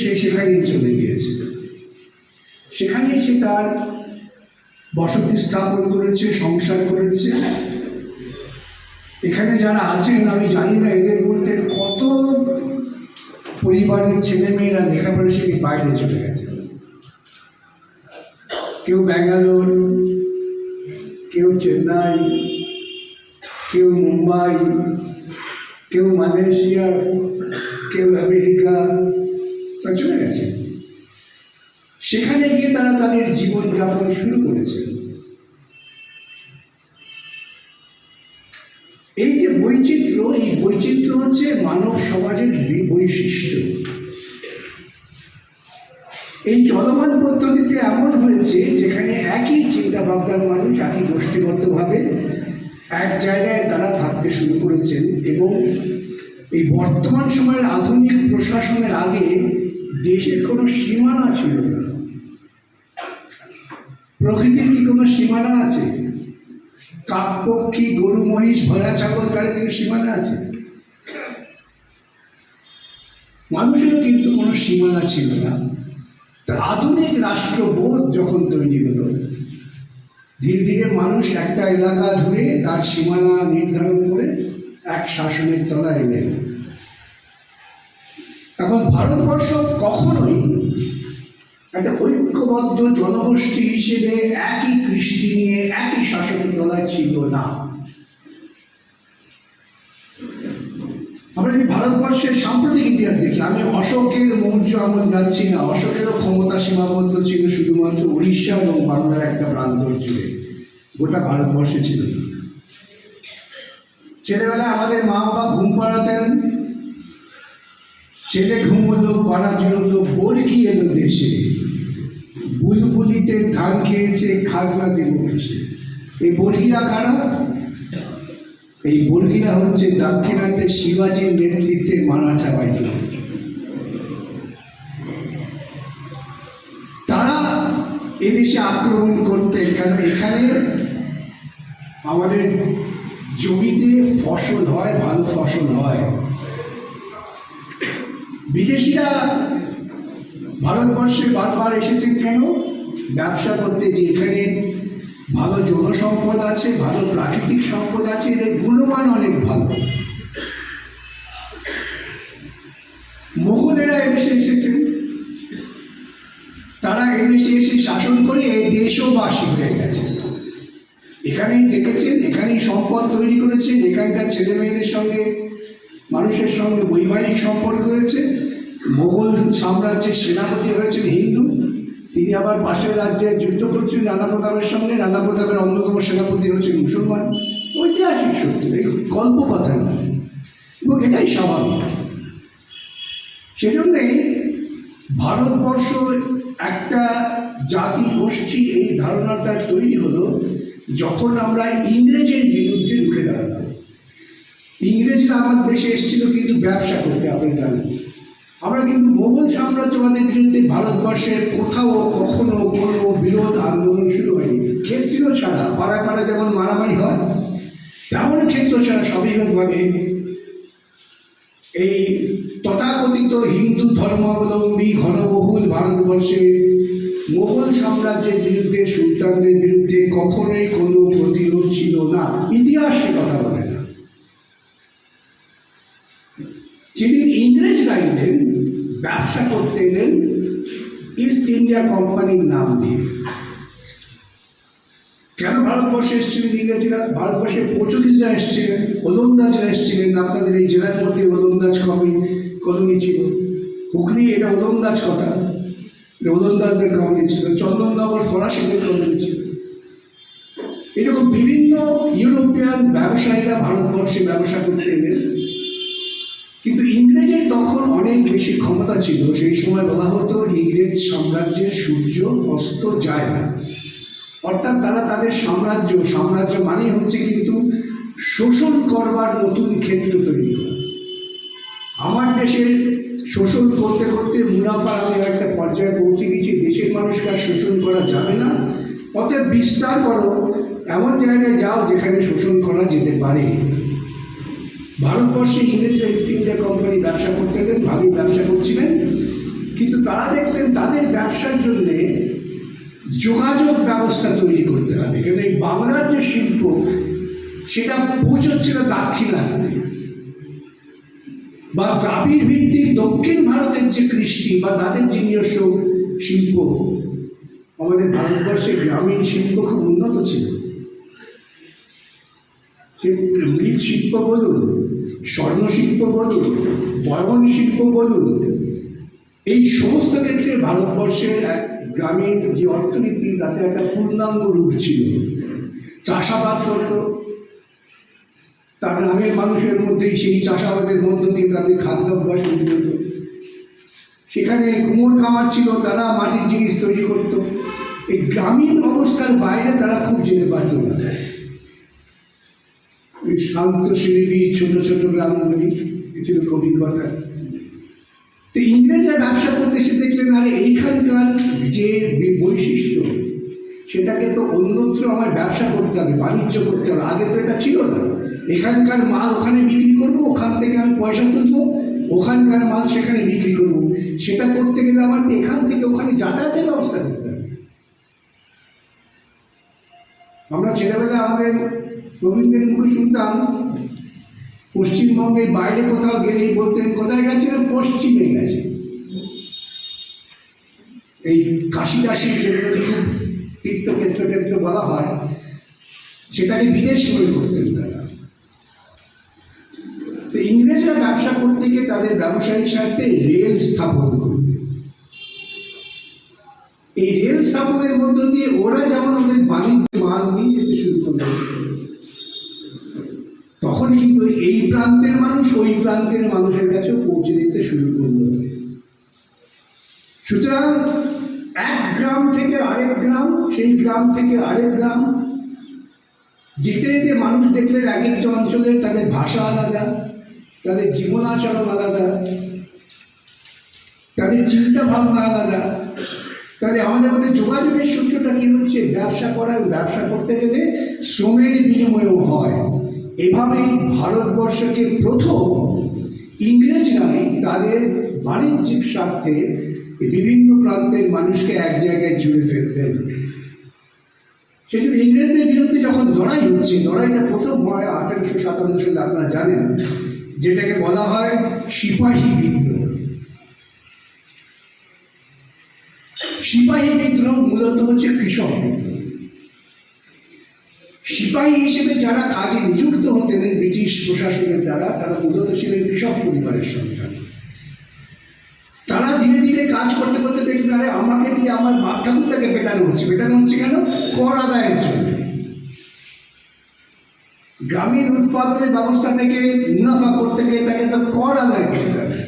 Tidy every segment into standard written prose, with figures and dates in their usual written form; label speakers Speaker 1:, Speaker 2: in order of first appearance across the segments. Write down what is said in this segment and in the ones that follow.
Speaker 1: সে সেখানেই চলে গিয়েছে। সেখানেই সে তার বসতি স্থাপন করেছে, সংসার করেছে। এখানে যারা আছেন আমি জানি না এদের মধ্যে কত পরিবারের ছেলেমেয়েরা লেখাপড়া শিখে বাইরে চলে গেছে। কেউ ব্যাঙ্গালোর, কেউ চেন্নাই, কেউ মুম্বাই, কেউ মালয়েশিয়া, কেউ আমেরিকা, চলে গেছে। সেখানে গিয়ে তারা তাদের জীবনযাপন শুরু করেছে। এই যে বৈচিত্র্য, এই বৈচিত্র্য হচ্ছে মানব সমাজের বৈশিষ্ট্য। এই চলমান পদ্ধতিতে এমন হয়েছে যেখানে একই চিন্তা ভাবনার মানুষ একই গোষ্ঠীবদ্ধভাবে এক জায়গায় তারা থাকতে শুরু করেছেন। এবং এই বর্তমান সময়ের আধুনিক প্রশাসনের আগে দেশের কোনো সীমানা ছিল না। প্রকৃতির কি কোনো সীমানা আছে? কাক পক্ষী, গরু মহিষ, ভেড়া ছাগল, তার কোনো সীমানা আছে? মানুষেরও কিন্তু কোনো সীমানা ছিল না। তার আধুনিক রাষ্ট্রবোধ যখন তৈরি হলো, ধীরে ধীরে মানুষ একটা এলাকা ধরে তার সীমানা নির্ধারণ করে এক শাসনের তলায় এলেন। এখন ভারতবর্ষ কখনোই একটা ঐক্যবদ্ধ জনগোষ্ঠী হিসেবে একই কৃষ্টি নিয়ে একই শাসনের তলায় ছিল না। আমরা যদি ভারতবর্ষের সাম্প্রতিক ইতিহাস দেখি, আমি অশোকের মৌর্য আমল যাচ্ছি না। অশোকেরও ক্ষমতা সীমাবদ্ধ ছিল শুধুমাত্র উড়িষ্যা এবং বাংলার একটা প্রান্তর জুড়ে, গোটা ভারতবর্ষে ছিল। ছেলেবেলায় আমাদের মা বাবা ঘুম পাড়াতেন, ছেলে ঘুমলো পাড়া জুড়লো, বর্গি এলো দেশে, বুলবুলিতে ধান খেয়েছে, খাজনা দেব কিসে। এই বর্গিরা কারা? এই বর্গিরা হচ্ছে দাক্ষিণাত্যে শিবাজির নেতৃত্বে মারাঠা বাহিনী। তারা এদেশে আক্রমণ করতেন, কারণ এখানে আমাদের জমিতে ফসল হয়, ভালো ফসল হয়। বিদেশিরা ভারতবর্ষে বারবার এসেছেন কেন? ব্যবসা করতে। যে এখানে ভালো জনসম্পদ আছে, ভালো প্রাকৃতিক সম্পদ আছে, এদের গুণমান অনেক ভালো। মোগলেরা এদেশে এসেছেন, তারা এদেশে এসে শাসন করে এই দেশবাসী হয়ে গেছে। এখানেই দেখেছেন, এখানেই সম্পদ তৈরি করেছেন, এখানকার ছেলে মেয়েদের সঙ্গে মানুষের সঙ্গে বৈবাহিক সম্পর্ক হয়েছে। মোগল সাম্রাজ্যের সেনাপতি হয়েছেন হিন্দু, তিনি আবার পাশের রাজ্যে যুদ্ধ করছেন রানা প্রতাপের সঙ্গে। রানা প্রতাপের অন্যতম সেনাপতি হচ্ছেন মুসলমান। ঐতিহাসিক সত্য, এই গল্প কথা নয়, এবং এটাই স্বাভাবিক। সেজন্যই ভারতবর্ষ একটা জাতি গোষ্ঠী, এই ধারণাটা তৈরি হলো যখন আমরা ইংরেজের বিরুদ্ধে রুখে দাঁড়ালাম। ইংরেজরা আমার দেশে এসেছিল কিন্তু ব্যবসা করতে, আপনি জানেন। আমরা কিন্তু মোগল সাম্রাজ্যবাদের বিরুদ্ধে ভারতবর্ষের কোথাও কখনো কোনো বিরোধ আন্দোলন শুরু হয়নি। ক্ষেত্র ছাড়া, পাড়া পাড়া যেমন মারামারি হয়, তেমন ক্ষেত্র ছাড়া স্বাভাবিকভাবে এই তথাকথিত হিন্দু ধর্মাবলম্বী ঘনবহুল ভারতবর্ষে মোগল সাম্রাজ্যের বিরুদ্ধে, সুলতানদের বিরুদ্ধে কখনোই কোনো প্রতিরোধ ছিল না। ইতিহাস সে কথা বলে না। যেদিন ইংরেজরা এলেন, ব্যবসা করতে এলেন ইস্ট ইন্ডিয়া কোম্পানির নাম দিয়ে। কেন ভারতবর্ষে এসেছিলেন ইংরেজরা? ভারতবর্ষে পর্তুগিজরা এসেছিলেন, ওলন্দাজরা এসেছিলেন। আপনাদের এই জেলার মধ্যে ওলন্দাজ কলোনি ছিল। হুগলি এটা ওলন্দাজ কথা, ওলন্দাজদের কলোনি ছিল। চন্দননগর ফরাসিদের কলোনি ছিল। এরকম বিভিন্ন ইউরোপিয়ান ব্যবসায়ীরা ভারতবর্ষে ব্যবসা করতে এলেন। কিন্তু ইংরেজের তখন অনেক বেশি ক্ষমতা ছিল। সেই সময় বলা হতো ইংরেজ সাম্রাজ্যের সূর্য অস্ত যায় না। অর্থাৎ তারা তাদের সাম্রাজ্য মানেই হচ্ছে কিন্তু শোষণ করবার নতুন ক্ষেত্র তৈরি করা। আমার দেশের শোষণ করতে করতে মুনাফা আমি একটা পর্যায়ে পৌঁছে গেছি, দেশের মানুষকে আর শোষণ করা যাবে না, অতএব বিস্তার করো, এমন জায়গায় যাও যেখানে শোষণ করা যেতে পারে। ভারতবর্ষে ইংরেজরা ইস্ট ইন্ডিয়া কোম্পানি ব্যবসা করতে গেলেন, ভালোই ব্যবসা করছিলেন, তারা দেখলেন তাদের ব্যবসার জন্য যোগাযোগ ব্যবস্থা তৈরি করতে হবে, কারণ এই বাংলার যে শিল্প সেটা পৌঁছচ্ছিল দাক্ষিণাত্যে, বা দ্রাবিড় ভিত্তিক দক্ষিণ ভারতের যে কৃষ্টি বা তাদের যে নিজস্ব শিল্প, আমাদের ভারতবর্ষের গ্রামীণ শিল্প খুব উন্নত ছিল। সে মৃৎশিল্প বলুন, স্বর্ণশিল্প বলুন, বয়ন শিল্প বলুন, এই সমস্ত ক্ষেত্রে ভারতবর্ষের এক গ্রামীণ যে অর্থনীতি তাতে একটা পূর্ণাঙ্গ রূপ ছিল। চাষাবাদ হতো, তার গ্রামের মানুষের মধ্যেই সেই চাষাবাদের মধ্য দিয়ে তাদের খাদ্যাভ্যাস তৈরি হতো। সেখানে কুমোর কামার ছিল, তারা মাটির জিনিস তৈরি করতো। এই গ্রামীণ অবস্থার বাইরে তারা খুব যেতে পারত না। ওই শান্ত শ্রেণী ছোট ছোট গ্রামগুলি ছিল কবির কথা। তো ইংরেজরা ব্যবসা করতে এসে দেখলেন আরে এইখানকার যে বৈশিষ্ট্য সেটাকে তো অন্যত্র আমার ব্যবসা করতে হবে, বাণিজ্য করতে হবে। আগে তো এটা ছিল না, এখানকার মাল ওখানে বিক্রি করবো, ওখান থেকে আমি পয়সা তুলবো, ওখানকার মাল সেখানে বিক্রি করবো। সেটা করতে গেলে আমার এখান থেকে ওখানে যাতায়াতের ব্যবস্থা করতে হবে। আমরা ছেলেবেলা আমাদের রবীন্দ্রের মুখে শুনতাম, পশ্চিমবঙ্গের বাইরে কোথাও গেলেই বলতেন কোথায় গেছে, পশ্চিমে গেছে। এই কাশি কাশি যেগুলো খুব তীর্থক্ষেত্র বলা হয়, সেটাকে বিদেশ মনে করতেন তারা। তো ইংরেজরা ব্যবসা করতে গিয়ে তাদের ব্যবসায়িক স্বার্থে রেল স্থাপন করবে। এই রেল স্থাপনের মধ্য দিয়ে ওরা যেমন ওদের বাণিজ্য মাল নিয়ে যেতে শুরু করলো, তখন কিন্তু এই প্রান্তের মানুষ ওই প্রান্তের মানুষের কাছে পৌঁছে দিতে শুরু করলো। সুতরাং এক গ্রাম থেকে আরেক গ্রাম, সেই গ্রাম থেকে আরেক গ্রাম যেতে যেতে মানুষ দেখলেন এক একটা অঞ্চলের তাদের ভাষা আলাদা, তাদের জীবনাচরণ আলাদা, তাদের চিন্তা ভাবনা আলাদা। তাহলে আমাদের মধ্যে যোগাযোগের সূত্রটা কি হচ্ছে, ব্যবসা করার, ব্যবসা করতে গেলে শ্রমের বিনিময়ও হয়। এভাবেই ভারতবর্ষকে প্রথম ইংরেজরাই তাদের বাণিজ্যিক স্বার্থে বিভিন্ন প্রান্তের মানুষকে এক জায়গায় জুড়ে ফেলতেন। সেজন্য ইংরেজদের বিরুদ্ধে যখন লড়াই হচ্ছে, লড়াইটা প্রথম হয় 1857 সালে, আপনারা জানেন, যেটাকে বলা হয় সিপাহী বিদ্রোহ। সিপাহী বিদ্রোহ মূলত হচ্ছে কৃষক বিদ্রোহ। সিপাহী হিসেবে যারা কাজে নিযুক্ত হতেন ব্রিটিশ প্রশাসনের দ্বারা, তারা মূলত ছিলেন কৃষক পরিবারের সন্তান। তারা ধীরে ধীরে কাজ করতে করতে দেখলেন আরে আমাকে দিয়ে আমার বাপ ঠাকুরটাকে পেটানো হচ্ছে। পেটানো হচ্ছে কেন? কর আদায়ের জন্য। গ্রামীণ উৎপাদনের ব্যবস্থা থেকে মুনাফা করতে গেলে তাকে তো কর আদায় করতে হবে।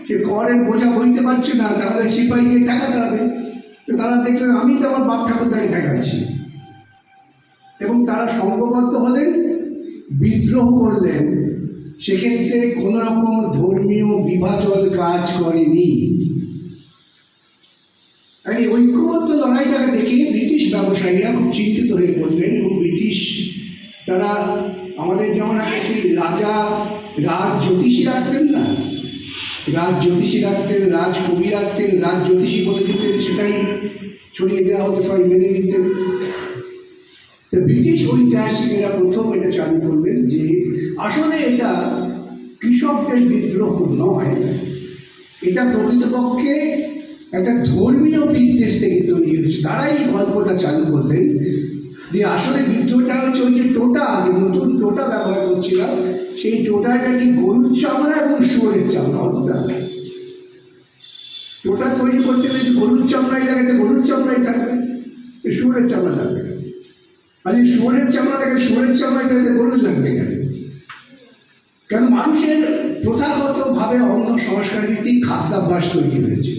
Speaker 1: সে করের বোঝা বইতে পারছে না, তাহলে সিপাহীকে টাকাতে হবে। তারা দেখলেন আমি তো আমার বাপ ঠাকুরটাকে টাকাচ্ছি, এবং তারা সংঘবদ্ধ হলেন, বিদ্রোহ করলেন। সেক্ষেত্রে কোন রকম ধর্মীয় বিভাজন কাজ করেনি। এই ঐক্যবদ্ধ লড়াইটাকে দেখে ব্রিটিশ ব্যবসায়ীরা খুব চিন্তিত হয়ে পড়লেন, এবং ব্রিটিশ তারা আমাদের যেমন আগে রাজা রাজ জ্যোতিষী রাখতেন না, রাজ জ্যোতিষী রাখতেন, রাজ কবি রাখতেন, রাজ জ্যোতিষী বলে দিতেন, সেটাই ছড়িয়ে দেওয়া হতো, সবাই মেনে নিতেন। ব্রিটিশ ঐতিহাসিকেরা প্রথম এটা চালু করলেন যে আসলে এটা কৃষকদের বিদ্রোহ নয়, এটা প্রকৃতপক্ষে একটা ধর্মীয় বিদ্বেষ থেকে তৈরি হয়েছে। তারাই এই গল্পটা চালু করলেন যে আসলে বিদ্রোহটা হচ্ছে ওই যে টোটা, যে নতুন টোটা ব্যবহার করছিলাম, সেই টোটাটা কি গরুর চামড়া এবং শুয়োরের চামড়া হতো। টোটা তৈরি করতে গেলে গরুর চামড়াই লাগাতে গরুর চামড়াই থাকবে, শুয়োরের চামড়া লাগবে। আর এই শুয়োরের চামড়া লাগে, শুয়োরের চামড়াই থাকতে গরুর লাগবে কেন? কারণ মানুষের প্রথাগতভাবে অন্য সংস্কার ভিত্তিক খাদ্যাভ্যাস তৈরি হয়েছে,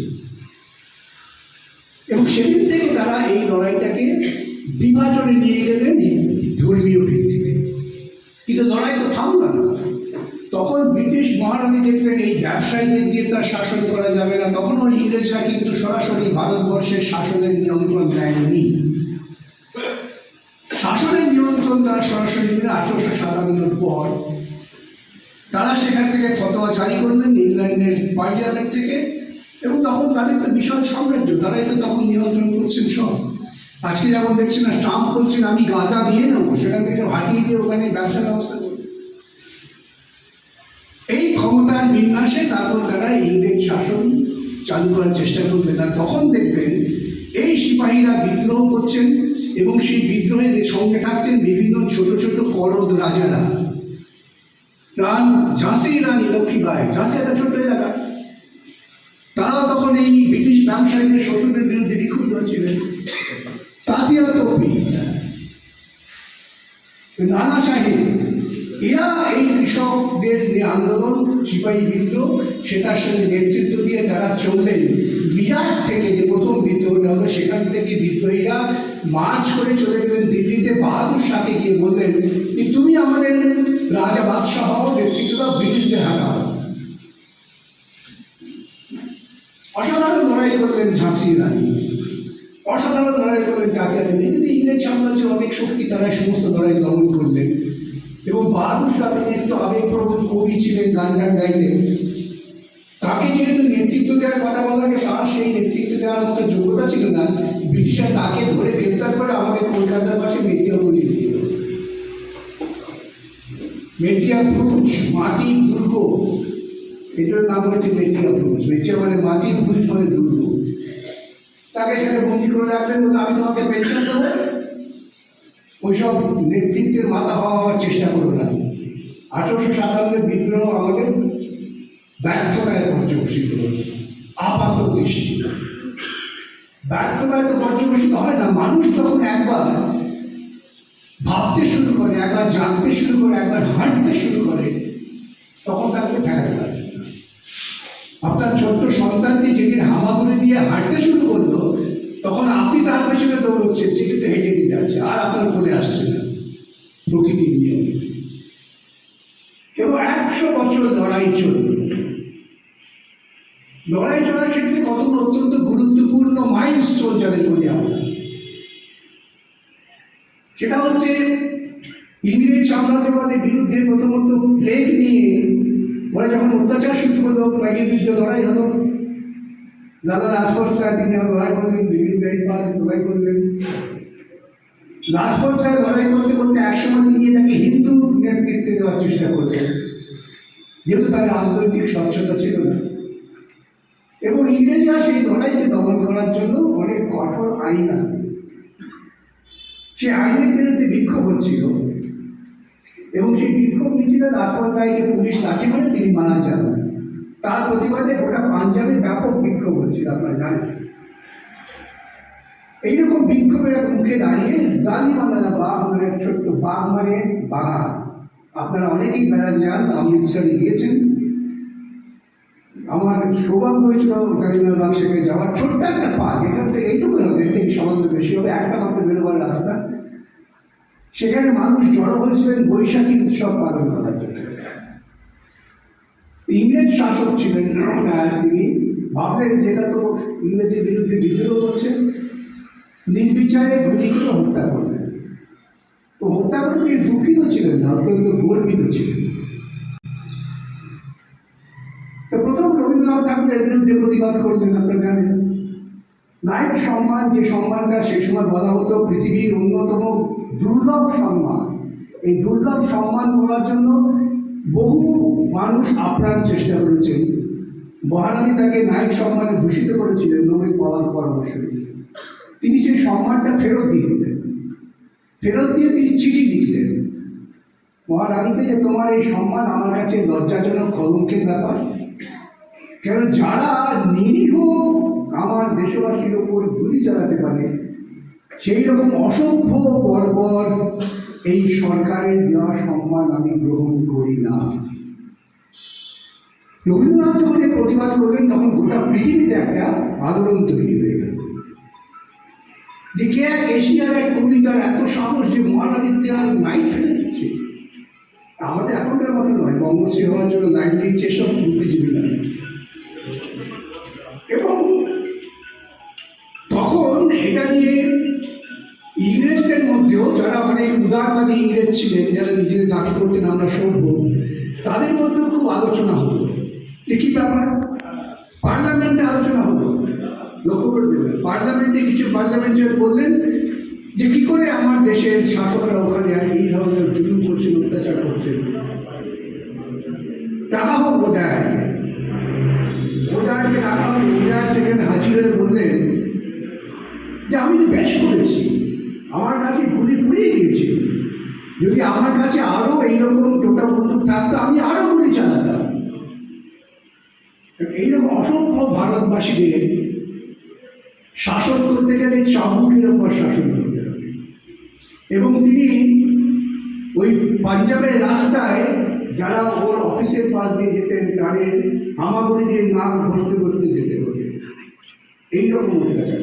Speaker 1: এবং সেদিন থেকে তারা এই লড়াইটাকে বিভাজনে নিয়ে গেলেন ধর্মীয় ভিত্তিতে। কিন্তু লড়াই তো থামল না। তখন ব্রিটিশ মহারানী দেখলেন এই ব্যবসায়ীদের দিয়ে তার শাসন করা যাবে না। তখনও ইংরেজরা কিন্তু সরাসরি ভারতবর্ষের শাসনের নিয়ন্ত্রণ দেয়নি। শাসনের নিয়ন্ত্রণ তারা সরাসরি 1857 পর তারা সেখান থেকে ফতোয়া জারি করলেন ইংল্যান্ডের পার্লামেন্ট থেকে, এবং তখন তখন তাদের তো বিশাল সাম্রাজ্য, তারাই তো তখন নিয়ন্ত্রণ করছেন সব। আজকে যেমন দেখছেন না, ট্রাম্প বলছেন আমি গাঁজা দিয়ে নেবো, সেখান থেকে হাঁটিয়ে দিয়ে ওখানে ব্যবসা ব্যবস্থা করবো। এই ক্ষমতার বিন্যাসে তারপর তারা ইংরেজ শাসন চালু করার চেষ্টা করলেন। আর তখন দেখবেন এই সিপাহীরা বিদ্রোহ করছেন এবং সেই বিদ্রোহের সঙ্গে থাকছেন বিভিন্ন ছোট ছোট করদ রাজারা। ঝাঁসি রানী লক্ষ্মীবাই, ঝাঁসি একটা ছোট্ট এলাকা, তারাও তখন এই ব্রিটিশ ব্যবসায়ীদের শোষণের বিরুদ্ধে বিক্ষুব্ধ ছিলেন। তাঁতিয়া তোপি, নানা সাহেব, এরা এই কৃষকদের যে আন্দোলন, সিপাহী বিদ্রোহ, সেটার সঙ্গে নেতৃত্ব দিয়ে তারা চললেন। বিরাট থেকে যে প্রথম বিদ্রোহটা হলো, সেখান থেকে বিদ্রোহীরা মার্চ করে চলে গেলেন দিল্লিতে। বাহাদুর শাহকে গিয়ে বললেন যে তুমি আমাদের রাজা বাদশাহ হও, নেতৃত্বটা ব্রিটিশদের হাঁটাও। অসাধারণ লড়াই করলেন ঝাঁসি রানী, অসাধারণ লড়াই করলেন তাঁতিয়া রানী। কিন্তু ইংরেজ সাম্রাজ্যের অনেক শক্তি, তারা সমস্ত লড়াই দমন করলেন। এবং বাহাদুর শাহ তিনি একটু আবেগপ্রবণ কবি ছিলেন, গান গান গাইতেন। তাকে যেহেতু নেতৃত্ব দেওয়ার কথা বলা হয়েছে, তার সেই নেতৃত্ব দেওয়ার মতো যোগ্যতা ছিল না। ব্রিটিশরা তাকে ধরে গ্রেপ্তার করে আমাদের কলকাতার পাশে মেটিয়াপুরে দিল। মেটিয়াপুর মাটির দুর্গ, এটার নাম হচ্ছে মেটিয়াপুর। মেটিয়া মানে মাটির পুরুষ মানে দুর্গ। তাকে এখানে বন্দি করে রাখলেন, আমি তোমাকে পেনশন দেবো, ওইসব নেতৃত্বের মাথা হওয়ার চেষ্টা করো না। 1857 বিদ্রোহ আমাদের ব্যর্থতায় পর্যবেসিত হল। আপাত দৃষ্টি ব্যর্থতায় তো পর্যবেসিত হয় না। মানুষ যখন একবার ভাবতে শুরু করে, একবার জানতে শুরু করে, একবার হাঁটতে শুরু করে, তখন তাকে ঠেকাতে পারে। আপনার ছোট্ট সন্তানটি যেদিন হামাগুড়ি দিয়ে হাঁটতে শুরু করলো, তখন আপনি তার পেছনে দৌড়চ্ছেন, সে কিন্তু হেঁটে দিয়ে যাচ্ছে, আর আপনার ফোনে আসছে না। প্রকৃতির নিয়ম। এবং 100 বছর লড়াই চলল। লড়াই চলার ক্ষেত্রে কতগুলো অত্যন্ত গুরুত্বপূর্ণ মাইলস্টোন যাদের বলি আমরা, সেটা হচ্ছে ইংরেজ সাম্রাজ্যবাদের বিরুদ্ধে প্রথমত প্লেগ নিয়ে ওরা যখন অত্যাচার শুরু করলো, প্লেগের বিরুদ্ধে লড়াই হলো। লালা লাজপত রায় তিনি লড়াই করলেন, বিভিন্ন লড়াই করলেন। লাজপত রায় লড়াই করতে করতে একসময় তিনি তাকে হিন্দু নেতৃত্বে দেওয়ার চেষ্টা করলেন, যেহেতু তার রাজনৈতিক স্বচ্ছতা ছিল না। এবং ইংরেজরা সেই লড়াইকে দমন করার জন্য অনেক কঠোর আইন আনল। সে আইনের বিরুদ্ধে বিক্ষোভ হচ্ছিল এবং সেই বিক্ষোভ মিছিলে লাজপত রায়কে পুলিশ লাঠি মারে, তিনি মারা যান। তার প্রতিবাদে গোটা পাঞ্জাবে ব্যাপক বিক্ষোভ হচ্ছিল, আপনারা জানেন। এইরকম বিক্ষোভের মুখে দাঁড়িয়ে জালিয়ানওয়ালা বাগ মানে ছোট্ট বাগ মানে বাগান, আপনারা অনেকেই বেড়াতে যান, অমৃতসরে গিয়েছেন। আমার সৌভাগ্য হয়েছিল জালিয়ানওয়ালা বাগ সেখানে যাওয়ার। ছোট্ট একটা পার্ক, এখান থেকে এইটুকু হবে, একটু সামান্য বেশি হবে, একটা মাত্র বেরোবার রাস্তা। সেখানে মানুষ জড়ো হয়েছিলেন বৈশাখী উৎসব পালন করার জন্য। ইংরেজ শাসক ছিলেন, তিনি ভাবলেন যেটা তো ইংরেজের বিরুদ্ধে বিদ্রোহ করছে, নির্বিচারে গুলি করে হত্যা করলেন। তো হত্যা করে তিনি দুঃখিত ছিলেন না, অত্যন্ত গর্বিত ছিলেন। তো প্রথম রবীন্দ্রনাথ ঠাকুরের বিরুদ্ধে প্রতিবাদ করলেন, আপনারা জানেন। নায়ক সম্মান, যে সম্মানটা সেই সময় বলা হতো পৃথিবীর অন্যতম দুর্লভ সম্মান, এই দুর্লভ সম্মান করার জন্য বহু মানুষ আপ্রাণ চেষ্টা করেছেন। মহারানী তাকে নায়ক সম্মানে ভূষিত করেছিলেন নোবেল পাওয়ার পরামর্শ দিয়ে। তিনি সেই সম্মানটা ফেরত দিয়ে দিলেন। ফেরত দিয়ে তিনি চিঠি লিখলেন মহারানীকে, যে তোমার এই সম্মান আমার কাছে লজ্জাজনক, কলঙ্কের ব্যাপার। কেন যারা নিরীহ আমার দেশবাসীর ওপর গুলি চালাতে পারে, সেই রকম অসভ্য বর্বর এই সরকারের দেওয়া সম্মান আমি গ্রহণ করি না। রবীন্দ্রনাথ যখন প্রতিবাদ করলেন, তখন গোটা পৃথিবীতে একটা আলোড়ন তৈরি হয়ে গেল। দেখে এক এশিয়ার এক কবিতার এত সাহস যে মহারানীর দেওয়ার নাইট ফেলে দিচ্ছে। আমাদের এখনকার মতো নয়, বঙ্গশ্রী হওয়ার জন্য নাইট দিচ্ছে সব বুদ্ধিজীবী না। এবং তখন এটা নিয়ে ইংরেজদের মধ্যেও যারা অনেক উদারবাদী ইংরেজ ছিলেন, যারা নিজেদের দাবি করতেন আমরা সভ্য, তাদের মধ্যেও খুব আলোচনা হলো। কি ব্যাপার, পার্লামেন্টে আলোচনা হলো। পার্লামেন্টে কিছু পার্লামেন্টারি বললেন যে কি করে আমার দেশের শাসকরা ওখানে এই ধরনের জুলুম করছেন, অত্যাচার করছেন। টাকা হোক ওটায় টাকা হোক, সেখানে হাজির হয়ে বললেন যে আমি তো বেশ করেছি, আমার কাছে গুলি ফুরিয়ে গিয়েছে, যদি আমার কাছে আরো এইরকম টোটা বন্দুক থাকতো আমি আরো গুলি চালাতাম। এইরকম অসংখ্য ভারতবাসীদের শাসন করতে গেলে চাবুকের ওপর শাসন করতে হবে। এবং তিনি ওই পাঞ্জাবের রাস্তায় যারা ওর অফিসের পাশ দিয়ে যেতেন তাদের হামাগুড়ি দিয়ে নাক ঘষতে ঘষতে যেতে হতো। এইরকম অত্যাচার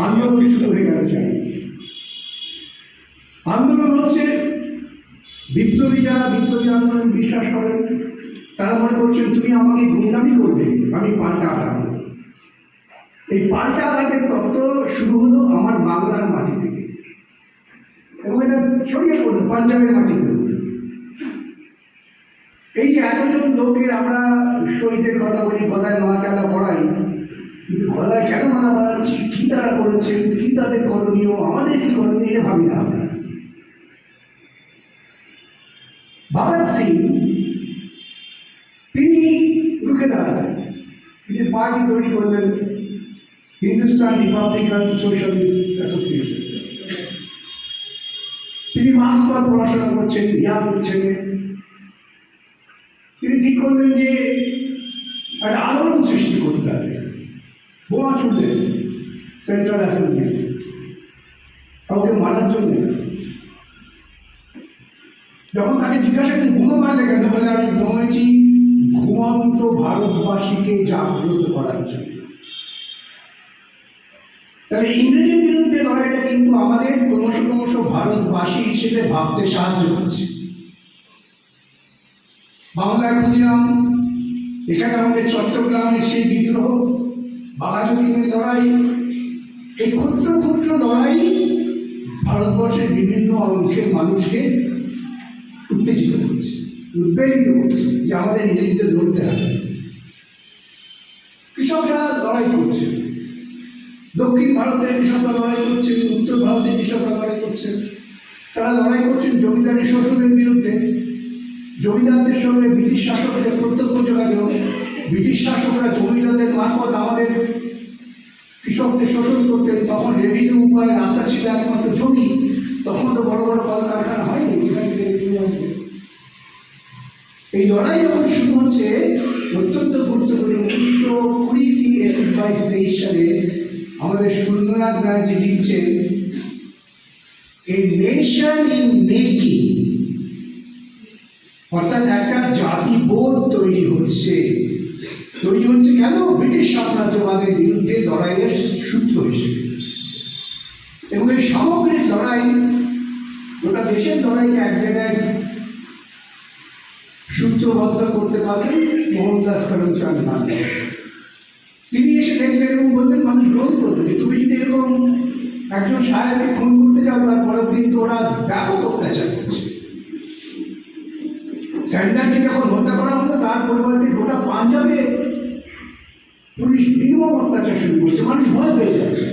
Speaker 1: আন্দোলন শুরু হয়ে গেছে। আন্দোলন হচ্ছে বিপ্লবী যারা বিপ্লবী আন্দোলন বিশ্বাস করেন তারা মনে করছেন তুমি আমাকে গুন্ডামি করবে, আমি পাল্টা আঘাত। এই পাল্টা আঘাতের তত্ত্ব শুরু হলো আমার বাংলার মাটি থেকে এবং এটা ছড়িয়ে পড়লো পাঞ্জাবের মাটিতে। এই যে এতজন লোকের আমরা শহীদের কথা বলি, গলায় মালা টালা পড়াই, কিন্তু গলায় কেন মালা বাড়াচ্ছি, কি তারা করেছেন, কি তাদের করণীয়, আমাদের কি করণীয়, এটা ভাবি না আমরা। ভগৎ সিং তিনি রুখে দাঁড়ালেন, তিনি পার্টি তৈরি করলেন, হিন্দুস্তান রিপাবলিকান সোশ্যালিস্ট অ্যাসোসিয়েশন। তিনি মার্ক্সবাদ পড়াশোনা করছেন, জ্ঞান করছেন। তিনি ঠিক করলেন যে একটা আলোড়ন সৃষ্টি করতে হবে। বোমা ছুটলেন সেন্ট্রাল অ্যাসেম্বলি, কাউকে মারার জন্য। যখন তাকে জিজ্ঞাসা করি বোমা মারলে কেন, বলে আমি বোমেছি ঘুমন্ত ভারতবাসীকে জাগ্রত করার জন্য। তাহলে ইংরেজের বিরুদ্ধে লড়াইটা কিন্তু আমাদের ক্রমশ ভারতবাসী হিসেবে ভাবতে সাহায্য করছে। বাংলায় খুঁজলাম, এখানে আমাদের চট্টগ্রামে সেই বিদ্রোহ, বাঘাযতীনের লড়াই, এই ক্ষুদ্র ক্ষুদ্র লড়াই ভারতবর্ষের বিভিন্ন অংশের মানুষকে উত্তেজিত করছে, উদ্বেলিত করছে যে আমাদের ইংরেজিতে ধরতে হবে। কৃষকরা লড়াই করছে, দক্ষিণ ভারতের কৃষকরা লড়াই করছেন, উত্তর ভারতের কৃষকরা লড়াই করছেন। তারা লড়াই করছেন জমিদারি শোষণের বিরুদ্ধে। জমিদারদের সঙ্গে ব্রিটিশ শাসকদের প্রত্যক্ষ যোগাযোগ, ব্রিটিশ শাসকরা জমিদারদের মারফত আমাদের কৃষকদের শোষণ করতেন। তখন রেভিনিউ উপায় রাস্তা ছিল একমাত্র জমি, তখন তো বড় বড় কলকারখানা হয়নি। এই লড়াই যখন শুরু হচ্ছে অত্যন্ত গুরুত্বপূর্ণ। 1920-21-22 সালে আমাদের সুরেন্দ্রনাথ ব্যানার্জি লিখছেন, এ নেশন ইন মেকিং, অর্থাৎ একটা জাতিবোধ তৈরি হচ্ছে। কেন? ব্রিটিশ সাম্রাজ্যবাদের বিরুদ্ধে লড়াইয়ের সূত্র হিসেবে। এবং এই সামগ্রিক লড়াই, গোটা দেশের লড়াইকে এক জায়গায় সূত্রবদ্ধ করতে পারবেন মোহনদাস করমচাঁদ গান্ধী। তিনি এসে দেখলেন এবং বলতেন, মানুষ রোধ করতে যে তুমি যদি এরকম একজন সাহেবকে খুন করতে যাও, তার পরের দিন তো ওরা ব্যাপক অত্যাচার করছে। স্যান্ডারকে যখন হত্যা করা হতো, তার পরিবর্তে গোটা পাঞ্জাবে পুলিশ নির্মম অত্যাচার শুরু করছে, মানুষ ভয় পেয়ে যাচ্ছে।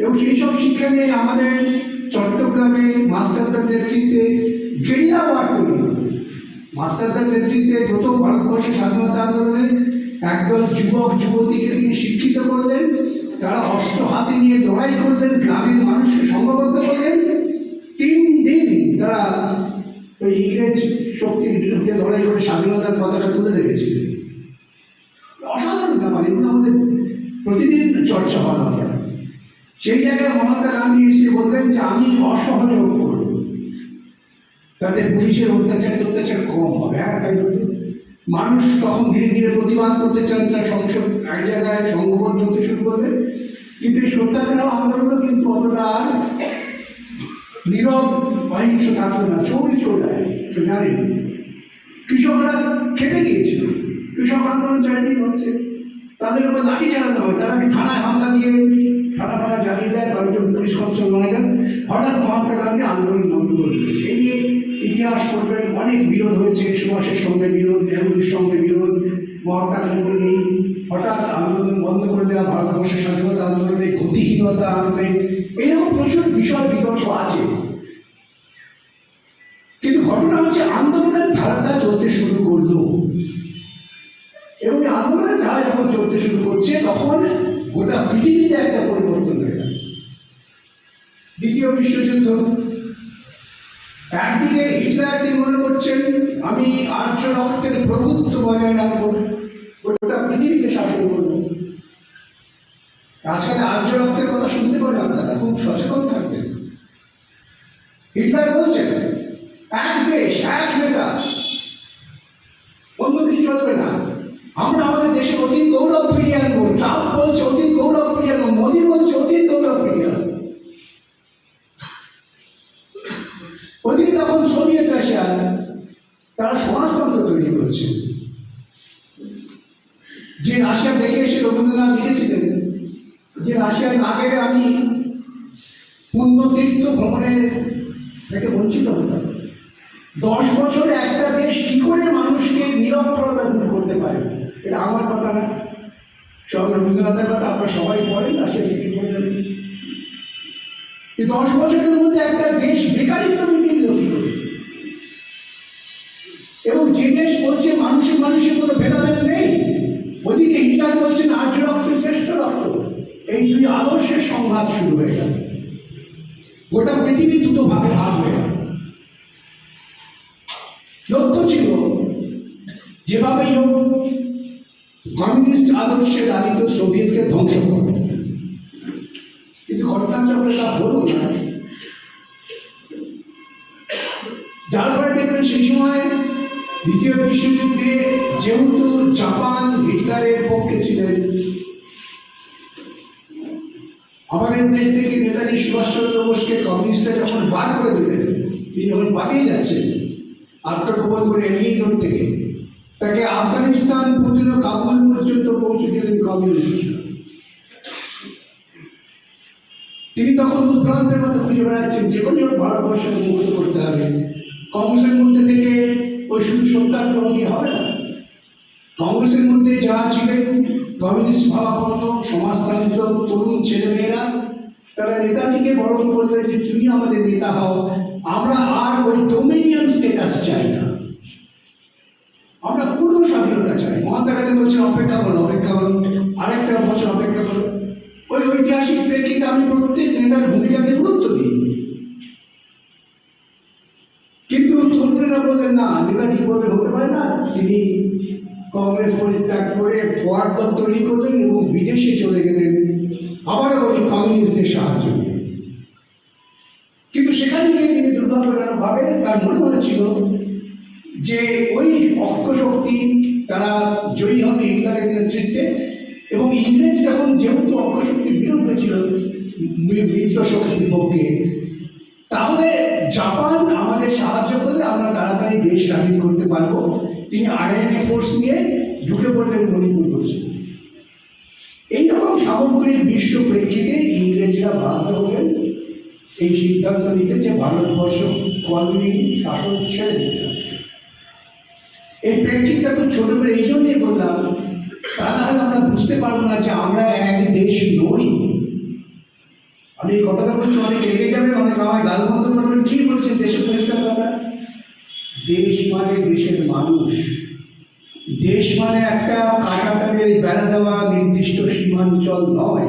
Speaker 1: এবং সেই সব শিক্ষা নিয়ে আমাদের চট্টগ্রামে মাস্টারদার নেতৃত্বে গেরিলা ওয়ার তৈরি হল। মাস্টারদার নেতৃত্বে যত ভারতবর্ষের স্বাধীনতা আন্দোলনে একদল যুবক যুবতীকে তিনি শিক্ষিত করলেন, তারা অস্ত্র হাতে নিয়ে লড়াই করলেন, গ্রামের মানুষকে সংঘবদ্ধ করলেন। 3 দিন তারা ওই ইংরেজ শক্তির বিরুদ্ধে লড়াই করে স্বাধীনতার পতাকা তুলে রেখেছিলেন। অসাধারণ ব্যাপার, এগুলো আমাদের প্রতিদিন চর্চা হওয়া দরকার। সেই জায়গায় মহাত্মা গান্ধী এসে বললেন যে আমি অসহযোগ করব, তাতে পুলিশের অত্যাচার কম হবে। মানুষ তখন ধীরে ধীরে প্রতিবাদ করতে চান, তার সংসদ এক জায়গায় সংগঠন হতে শুরু করবে। কিন্তু এই সত্যাগ্রহ আন্দোলনও কিন্তু অতটা আর নীরব অহিংস থাকতো না, ছবি চলে জানেন। কৃষকরা খেপে গিয়েছিল, কৃষক আন্দোলন চারিদিক হচ্ছে, তাদের উপর লাঠি চালানো হয়, তারা থানায় হামলা দিয়ে থানা ফানা জ্বালিয়ে দেয়, কয়েকজন পুলিশ কনস্টেবল মারা যান। হঠাৎ মহাত্মা গান্ধী আন্দোলন বন্ধ করে দিল। এই নিয়ে ইতিহাস পড়বেন, অনেক বিরোধ হয়েছে, সুভাষের সঙ্গে বিরোধ, নেহরুর সঙ্গে বিরোধ, মহাত্মা গান্ধীর এই হঠাৎ আন্দোলন বন্ধ করে দেওয়া, ভারতবর্ষের স্বাধীনতা আন্দোলনে গতিহীনতা আনবে, এরকম প্রচুর বিষয় বিতর্ক আছে। কিন্তু ঘটনা হচ্ছে আন্দোলনের ধারাটা চলতে শুরু করলো, এবং আন্দোলনের ধারা যখন চলতে শুরু করছে তখন গোটা পৃথিবীতে একটা পরিবর্তন হয়ে গেল। দ্বিতীয় বিশ্বযুদ্ধ, একদিকে হিটলার মনে করছেন আমি আর্য রক্তের প্রভুত্ব বজায় রাখবো, গোটা পৃথিবীকে শাসন করবো। আজকাল আর্য রক্তের কথা শুনতে পারেন আপনারা, খুব সচেতন থাকবেন। হিটলার বলছেন এক দেশ এক নেতা, অন্য কিছু চলবে না, আমরা আমাদের দেশে অতীত গৌরব ফিরিয়ে আনবো। ট্রাম্প বলছে অতীত গৌরব ফিরিয়ে আনবো, মোদী বলছে অতীত গৌরব ফিরিয়ে আনবো। ওদিকে তখন সোভিয়েত রাশিয়া তারা সমাজতন্ত্র তৈরি করছে, যে রাশিয়া দেখে এসে রবীন্দ্রনাথ লিখেছিলেন যে রাশিয়ার না গেলে আমি পুণ্যতীর্থ ভ্রমণে থেকে বঞ্চিত হতাম। 10 বছরে একটা দেশ কি করে মানুষকে নিরক্ষরতা দূর করতে পারে, এটা আমার কথা না, সব রবীন্দ্রনাথের কথা আপনারা সবাই পড়েন, রাশিয়া থেকে পড়লেন। 10 বছরের মধ্যে একটা দেশ বেকারিত্ব মিটিয়ে দিল কি করে? এবং যে দেশ বলছে মানুষের মানুষের কোনো ভেদাভেদ নেই, ওদিকে হিটলার বলছেন আর্য রক্তের শ্রেষ্ঠ রক্ত। এই দুই আদর্শের সংঘাত শুরু হয়ে গেল, গোটা পৃথিবী দুটো ভাগে ভাগ হয়ে গেল। লক্ষ্য ছিল যেভাবেই হোক কমিউনিস্ট আদর্শে লালিত সোভিয়েতকে ধ্বংস করবে, কিন্তু ঘটনাচক্রে তা হলো না। যার ফলে দেখবেন সেই সময় দ্বিতীয় বিশ্বযুদ্ধে যেহেতু জাপান হিটলারের পক্ষে ছিলেন, আমাদের দেশ থেকে নেতাজি সুভাষচন্দ্র বোসকে কমিউনিস্টরা যখন বার করে দিলেন, তিনি যখন পালিয়ে যাচ্ছেন আত্মগোপন করে এলিয়ে রোড থেকে, তাকে আফগানিস্তান পর্যন্ত কাবুল পর্যন্ত পৌঁছে দিলেন কমিউনিস্ট। তিনি তখন উদ্ভ্রান্তের মধ্যে খুঁজে বেড়াচ্ছেন যে কোনো ভারতবর্ষকে মুক্ত করতে হবে। কংগ্রেসের মধ্যে থেকে ওই শুধু সত্যাগ্রহ দিয়ে হবে না, কংগ্রেসের মধ্যে যা ছিলেন কমিউনিস্ট ভাবাপন্ন সমাজতান্ত্রিক তরুণ ছেলেমেয়েরা, তারা নেতাজিকে বরণ করলেন যে তুমি আমাদের নেতা হও, আমরা আর ওই ডোমিনিয়ন স্ট্যাটাস চাই না, আমরা পূর্ণ স্বাধীনতা চাই। মহাত্মা গান্ধী বলছেন অপেক্ষা করো, অপেক্ষা করো, আরেকটা বছর অপেক্ষা করো। ওই ঐতিহাসিক প্রেক্ষিতে আমি প্রত্যেক নেতার ভূমিকাকে গুরুত্ব দিই, কিন্তু তরুণেরা বললেন না, নেতাজি বলে হতে পারে না। তিনি কংগ্রেস পরিত্যাগ করে ফোয়ার্ড দল তৈরি করলেন এবং বিদেশে চলে গেলেন, আবারও বলি কমিউনিস্টদের সাহায্য। কিন্তু সেখানে গিয়ে তিনি দুর্ভাগ্যজনক ভাবে তার মনে হয়েছিল যে ওই অক্ষশক্তি তারা জয়ী হবে হিটলারের নেতৃত্বে, এবং ইংরেজ যখন যেহেতু অক্ষশক্তির বিরুদ্ধে ছিল মিত্র শক্তির পক্ষে, তাহলে জাপান আমাদের সাহায্য করলে আমরা তাড়াতাড়ি দেশ স্বাধীন করতে পারবো। তিনি আরএনএ ফোর্স নিয়ে ঢুকে পড়লেন মণিপুর পর্যন্ত। এইরকম সামগ্রিক বিশ্ব প্রেক্ষিতে ইংরেজরা বাধ্য হলেন এই সিদ্ধান্ত নিতে যে ভারতবর্ষ কলোনি শাসন ছেড়ে দিতে হবে। এই প্রেক্ষিতটা খুব ছোট করে এই জন্যই বললাম, তা নাহলে আমরা বুঝতে পারবো না যে আমরা এক দেশ নই। আমি এই কথাটা বলছি, অনেকে রেগে যাবেন, অনেক আমায় গালমন্দ করবেন, কি বলছেন দেশের পরিষ্কার কথা। দেশ মানে দেশের মানুষ, দেশ মানে একটা কাঁটাতারের বেড়া দেওয়া নির্দিষ্ট সীমাঞ্চল নয়।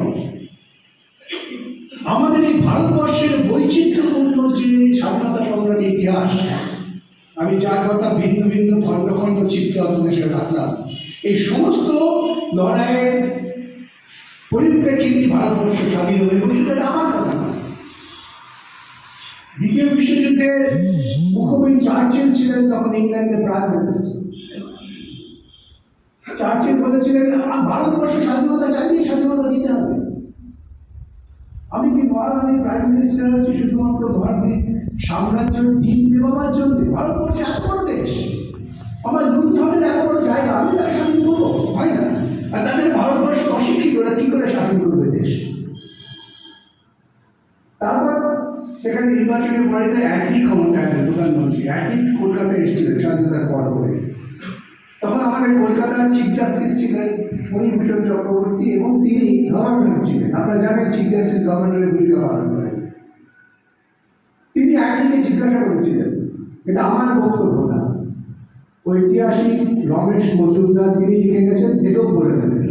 Speaker 1: আমাদের এই ভারতবর্ষের বৈচিত্র্যপূর্ণ যে স্বাধীনতা সংগ্রামের ইতিহাস, আমি যার কথা ভিন্ন ভিন্ন খণ্ড খণ্ড চিত্র আপনাদের সাথে রাখলাম, এই সমস্ত লড়াইয়ের পরিপ্রেক্ষিতে ভারতবর্ষ স্বাধীন হয়ে বলতে আমার কথা না। দ্বিতীয় বিশ্বযুদ্ধে মুখোমুখি চার্চিল ছিলেন তখন ইংল্যান্ডের প্রাইম মিনিস্টার। চার্চিল বলেছিলেন ভারতবর্ষ স্বাধীনতা চাইলে স্বাধীনতা দিতে হবে। আমি কি মহারানীর প্রাইম মিনিস্টার হচ্ছে শুধুমাত্র ভারতীয় সাম্রাজ্য ডিম দেওয়ার জন্য? ভারতবর্ষ এত বড় দেশ, আমার লুণ্ঠনের এত বড় জায়গা, আমি তার স্বাধীন করবো? হয় না। আর তাদের ভারতবর্ষ অশিক্ষিত, ওরা কি করে স্বাধীন করবে দেশ? তারপর সেখানে নির্বাচনের পরে একই ক্ষমতা প্রধানমন্ত্রী, একই কলকাতায় এসেছিলেন স্বাধীনতার পর বলে। তখন আমাদের কলকাতার চিফ জাস্টিস ছিলেন ফণীভূষণ চক্রবর্তী, এবং তিনি গভর্নর ছিলেন। আপনারা জানেন চিফ জাস্টিস গভর্নরের ভূমিকা পালন করেন। তিনি একদিকে জিজ্ঞাসা করেছিলেন, এটা আমার বক্তব্য না, ঐতিহাসিক রমেশ মজুমদার তিনি লিখে গেছেন, যেটাও বলে দেবেন।